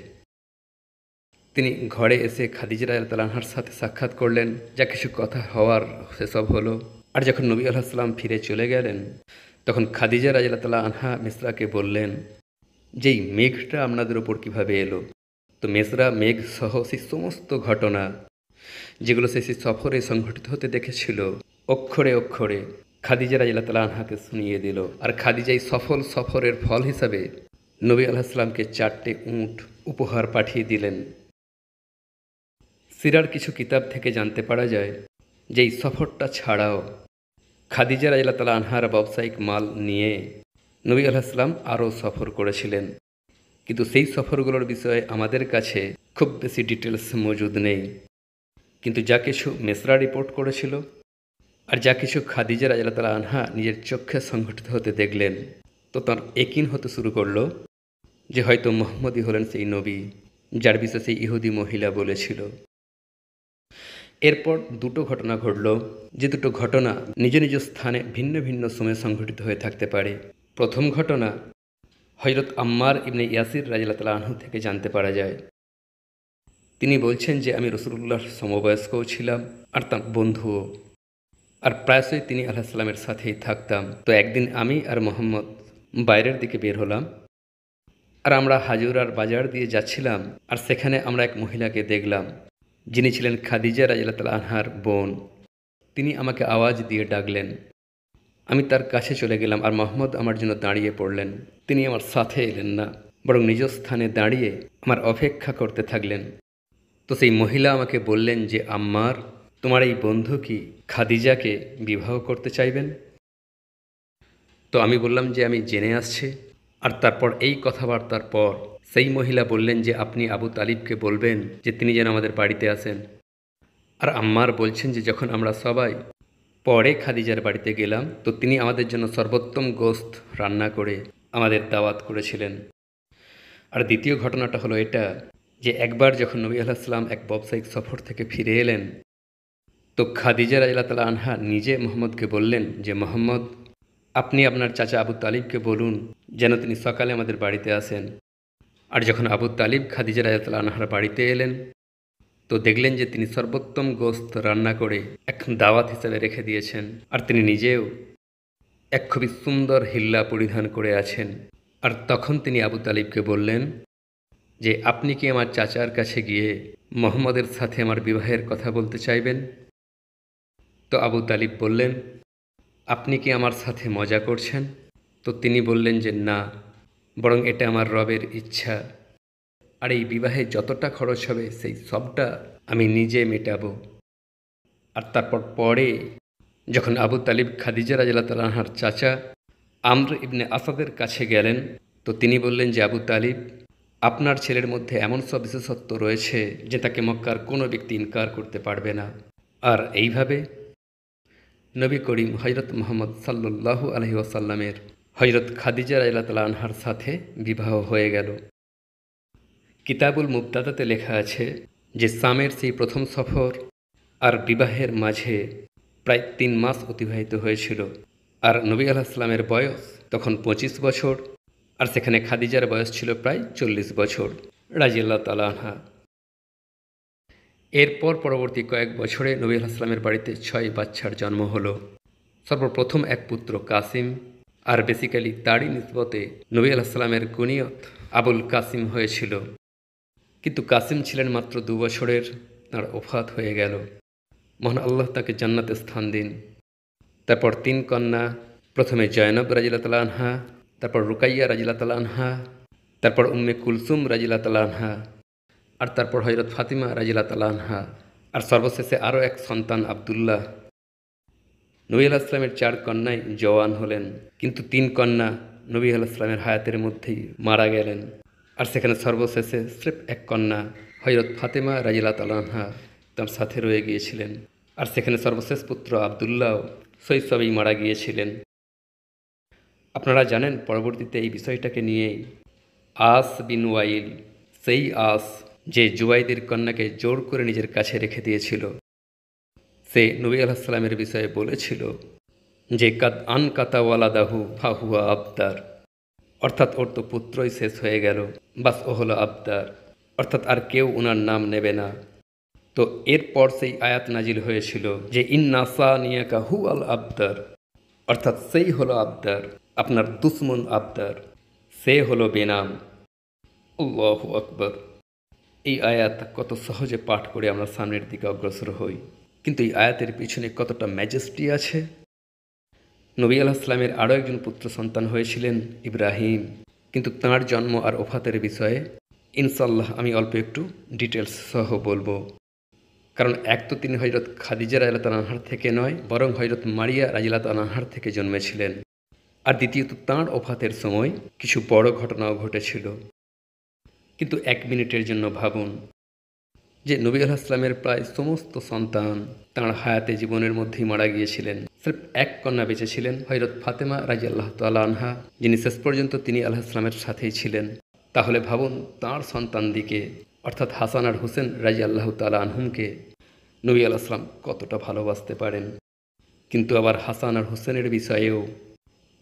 তিনি ঘরে এসে খাদিজা রাদিয়াল্লাহু তাআলা আনহার সাথে সাক্ষাৎ করলেন, যা কিছু কথা হওয়ার সেসব হলো। আর যখন নবী আলাইহিসসালাম ফিরে চলে গেলেন, তখন খাদিজা রাদিয়াল্লাহু তাআলা আনহা মিসরাকে বললেন, যেই মেঘটা আপনাদের ওপর কীভাবে এলো? তো মিসরা মেঘ সহ সেই সমস্ত ঘটনা যেগুলো সেই সফরে সংঘটিত হতে দেখেছিল অক্ষরে অক্ষরে খাদিজা রাদিয়াল্লাহু তাআলা আনহাকে শুনিয়ে দিল। আর খাদিজা এই সফল সফরের ফল হিসাবে নবী আলাইহিসসালামকে 4টে উট উপহার পাঠিয়ে দিলেন। সিরার কিছু কিতাব থেকে জানতে পারা যায় যে এই সফরটা ছাড়াও খাদিজা রাদিয়াল্লাহু তাআলা আনহার ব্যবসায়িক মাল নিয়ে নবী আলাইহিসসালাম আরও সফর করেছিলেন, কিন্তু সেই সফরগুলোর বিষয়ে আমাদের কাছে খুব বেশি ডিটেলস মজুদ নেই। কিন্তু যা কিছু মিসরা রিপোর্ট করেছিল আর যা কিছু খাদিজা রাদিয়াল্লাহু তাআলা আনহা নিজের চোখে সংঘটিত হতে দেখলেন, তো তার একিন হতে শুরু করলো যে হয়তো মুহাম্মদই হলেন সেই নবী যার বিষয়ে সেই ইহুদি মহিলা বলেছিল। এরপর দুটো ঘটনা ঘটল, যে দুটো ঘটনা নিজ নিজ স্থানে ভিন্ন ভিন্ন সময়ে সংঘটিত হয়ে থাকতে পারে। প্রথম ঘটনা হযরত আম্মার ইবনে ইয়াসির রাদিয়াল্লাহু তাআলা আনহু থেকে জানতে পারা যায়। তিনি বলছেন যে আমি রাসূলুল্লাহর সমবয়স্কও ছিলাম আর তার বন্ধুও, আর প্রায়শই তিনি আলাইহিসসালামের সাথেই থাকতাম। তো একদিন আমি আর মোহাম্মদ বাইরের দিকে বের হলাম, আর আমরা হাজুরার বাজার দিয়ে যাচ্ছিলাম, আর সেখানে আমরা এক মহিলাকে দেখলাম যিনি ছিলেন খাদিজা রাদিয়াল্লাহু তাআলা আনহার বোন। তিনি আমাকে আওয়াজ দিয়ে ডাকলেন, আমি তার কাছে চলে গেলাম, আর মোহাম্মদ আমার জন্য দাঁড়িয়ে পড়লেন। তিনি আমার সাথে এলেন না, বরং নিজ স্থানে দাঁড়িয়ে আমার অপেক্ষা করতে থাকলেন। তো সেই মহিলা আমাকে বললেন যে, আম্মার, তোমার এই বন্ধু কি খাদিজাকে বিবাহ করতে চাইবেন? তো আমি বললাম যে আমি জেনে আসছি। আর তারপর এই কথাবার্তার পর সেই মহিলা বললেন যে আপনি আবু তালিবকে বলবেন যে তিনি যেন আমাদের বাড়িতে আসেন। আর আম্মার বলছেন যে যখন আমরা সবাই পরে খাদিজার বাড়িতে গেলাম, তো তিনি আমাদের জন্য সর্বোত্তম গোশত রান্না করে আমাদের দাওয়াত করেছিলেন। আর দ্বিতীয় ঘটনাটা হলো এটা যে একবার যখন নবী আলাইহিসসালাম এক ব্যবসায়িক সফর থেকে ফিরে এলেন, তো খাদিজা রাদিয়াল্লাহু তাআলা আনহা নিজে মুহাম্মদকে বললেন যে, মুহাম্মদ, আপনি আপনার চাচা আবু তালিবকে বলুন যেন তিনি সকালে আমাদের বাড়িতে আসেন। আর যখন আবু তালিব খাদিজা রাদিয়াল্লাহু তাআলা আনহার বাড়িতে এলেন, তো দেখলেন যে তিনি সর্বোত্তম গোশত রান্না করে এক দাওয়াত হিসেবে রেখে দিয়েছেন, আর তিনি নিজেও এক খুবই সুন্দর হিল্লা পরিধান করে আছেন। আর তখন তিনি আবু তালিবকে বললেন যে আপনি কি আমার চাচার কাছে গিয়ে মুহাম্মদের সাথে আমার বিবাহের কথা বলতে চাইবেন? তো আবু তালিব বললেন, আপনি কি আমার সাথে মজা করছেন? তো তিনি বললেন যে না, বরং এটা আমার রবের ইচ্ছা, আর এই বিবাহে যতটা খরচ হবে সেই সবটা আমি নিজে মেটাবো। আর তারপর পরে যখন আবু তালিব খাদিজা রাদিয়াল্লাহু তাআলা আনহার চাচা আমর ইবনে আসাদের কাছে গেলেন, তো তিনি বললেন যে আবু তালিব, আপনার ছেলের মধ্যে এমন সব বিশেষত্ব রয়েছে যে তাকে মক্কার কোনো ব্যক্তি ইনকার করতে পারবে না। আর এইভাবে নবী করিম হযরত মুহাম্মদ সাল্লাল্লাহু আলাইহি ওয়াসাল্লামের হযরত খাদিজা রাদিয়াল্লাহু তাআলা আনহার সাথে বিবাহ হয়ে গেল। কিতাবুল মুবতাদাতে লেখা আছে যে সামের সেই প্রথম সফর আর বিবাহের মাঝে প্রায় 3 মাস অতিবাহিত হয়েছিল। আর নবী আলাইহিসসালামের বয়স তখন 25 বছর, আর সেখানে খাদিজার বয়স ছিল প্রায় 40 বছর রাদিয়াল্লাহু তাআলা আনহা। এরপর পরবর্তী কয়েক বছরে নবী আলাইহিসসালামের বাড়িতে 6 বাচ্চার জন্ম হলো। সর্বপ্রথম এক পুত্র কাসিম, আর বেসিক্যালি তারই নিসবতে নবী আলাইহিসসালামের কুনিয়ত আবুল কাসিম হয়েছিল। কিন্তু কাসিম ছিলেন মাত্র 2 বছরের, তাঁর ওফাত হয়ে গেল। মহান আল্লাহ তাকে জান্নাতে স্থান দিন। তারপর 3 কন্যা, প্রথমে জয়নব রাদিয়াল্লাহু তাআলা আনহা, তারপর রুকাইয়া রাদিয়াল্লাহু তাআলা আনহা, তারপর উম্মে কুলসুম রাদিয়াল্লাহু তাআলা আনহা, আর তারপর হযরত ফাতিমা রাদিয়াল্লাহু তাআলা আনহা, আর সর্বশেষে আরও এক সন্তান আব্দুল্লাহ। নবী আলাইহিস সালামের 4 কন্যাই জওয়ান হলেন, কিন্তু 3 কন্যা নবী আলাইহিস সালামের হায়াতের মধ্যেই মারা গেলেন। আর সেখানে সর্বশেষে স্রেফ এক কন্যা হযরত ফাতিমা রাদিয়াল্লাহু তাআলা আনহা তার সাথে রয়ে গিয়েছিলেন। আর সেখানে সর্বশেষ পুত্র আব্দুল্লাহ শৈশবেই মারা গিয়েছিলেন। আপনারা জানেন পরবর্তীতে এই বিষয়টাকে নিয়েই আস বিন ওয়াইল, সেই আস যে জুবাইদের কন্যাকে জোর করে নিজের কাছে রেখে দিয়েছিল, সে নবী আলাইহিস সালামের বিষয়ে বলেছিল যে কাদ আন কাতা ওয়ালাদাহু ফাহুয়া আবদার, অর্থাৎ ওর তো পুত্রই শেষ হয়ে গেল, বাস ও হলো আবদার, অর্থাৎ আর কেউ ওনার নাম নেবে না। তো এরপর সেই আয়াত নাজিল হয়েছিল যে ইন্না সানিয়াকা হু আল আবদার, অর্থাৎ সেই হলো আবদার, আপনার দুশ্মন আবদার, সে হলো বেনাম। আল্লাহু আকবার। এই আয়াত কত সহজে পাঠ করে আমরা সামনের দিকে অগ্রসর হই, কিন্তু এই আয়াতের পিছনে কতটা ম্যাজেস্টি আছে। নবী আলাইহিস সালামের আরও একজন পুত্র সন্তান হয়েছিলেন ইব্রাহিম, কিন্তু তাঁর জন্ম আর ওফাতের বিষয়ে ইনশাআল্লাহ আমি অল্প একটু ডিটেলস সহ বলবো। কারণ এক তো তিনি হযরত খাদিজা রাদিয়াল্লাহু তাআলা আনহার থেকে নয়, বরং হযরত মারিয়া রাদিয়াল্লাহু তাআলা আনহার থেকে জন্মেছিলেন। আর দ্বিতীয়ত তাঁর ওফাতের সময় কিছু বড় ঘটনাও ঘটেছিল। কিন্তু 1 মিনিটের জন্য ভাবুন যে নবী আলাইহিস সালামের প্রায় সমস্ত সন্তান তাঁর হায়াতে জীবনের মধ্যেই মারা গিয়েছিলেন। সির্ফ এক কন্যা বেঁচে ছিলেন, হযরত ফাতেমা রাদিয়াল্লাহু তাআলা আনহা, যিনি শেষ পর্যন্ত তিনি আলাইহিস সালামের সাথেই ছিলেন। তাহলে ভাবুন তাঁর সন্তান দিকে, অর্থাৎ হাসান আর হুসেন রাদিয়াল্লাহু তাআলা আনহুমকে নবী আলাইহিস সালাম কতটা ভালোবাসতে পারেন। কিন্তু আবার হাসান আর হুসেনের বিষয়েও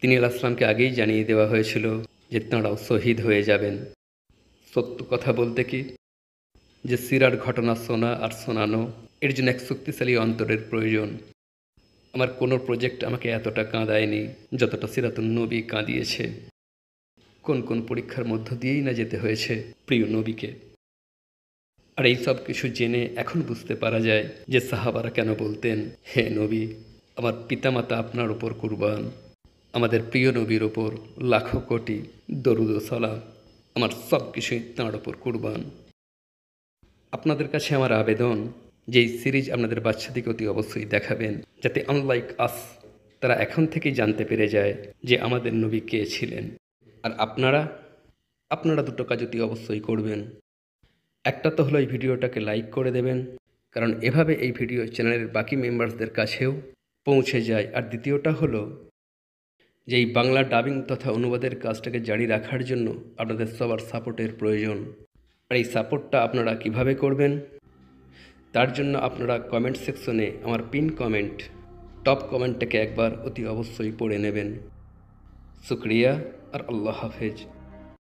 তিনি আলাইহিস সালামকে আগেই জানিয়ে দেওয়া হয়েছিল যে তাঁরাও শহীদ হয়ে যাবেন। সত্য কথা বলতে কি, যে সিরার ঘটনা শোনা আর শোনানো, এর জন্য এক শক্তিশালী অন্তরের প্রয়োজন। আমার কোনো প্রজেক্ট আমাকে এতটা কাঁদায়নি যতটা সিরাতুন নবী কাঁদিয়েছে। কোন কোন পরীক্ষার মধ্য দিয়েই না যেতে হয়েছে প্রিয় নবীকে। আর এই সব কিছু জেনে এখন বুঝতে পারা যায় যে সাহাবারা কেন বলতেন, হে নবী, আমার পিতামাতা আপনার ওপর কুরবান, আমাদের প্রিয় নবীর ওপর লাখো কোটি দরুদ ও সালাম, আমার সব কিছুই তাঁর ওপর কুরবান। আপনাদের কাছে আমার আবেদন যে এই সিরিজ আপনাদের বাচ্চাদেরকে অতি অবশ্যই দেখাবেন, যাতে আনলাইক আস তারা এখন থেকেই জানতে পেরে যায় যে আমাদের নবী কে ছিলেন। আর আপনারা দুটো কাজ অতি অবশ্যই করবেন। একটা তো হলো এই ভিডিওটাকে লাইক করে দেবেন, কারণ এভাবে এই ভিডিও চ্যানেলের বাকি মেম্বার্সদের কাছেও পৌঁছে যায়। আর দ্বিতীয়টা হলো যে এই বাংলা ডাবিং তথা অনুবাদের কাজটাকে জারি রাখার জন্য আপনাদের সবার সাপোর্টের প্রয়োজন। আর এই সাপোর্টটা আপনারা কিভাবে করবেন, তার জন্য আপনারা কমেন্ট সেকশনে আমার পিন কমেন্ট, টপ কমেন্টটাকে একবার অতি অবশ্যই পড়ে নেবেন। শুকরিয়া আর আল্লাহ হাফেজ।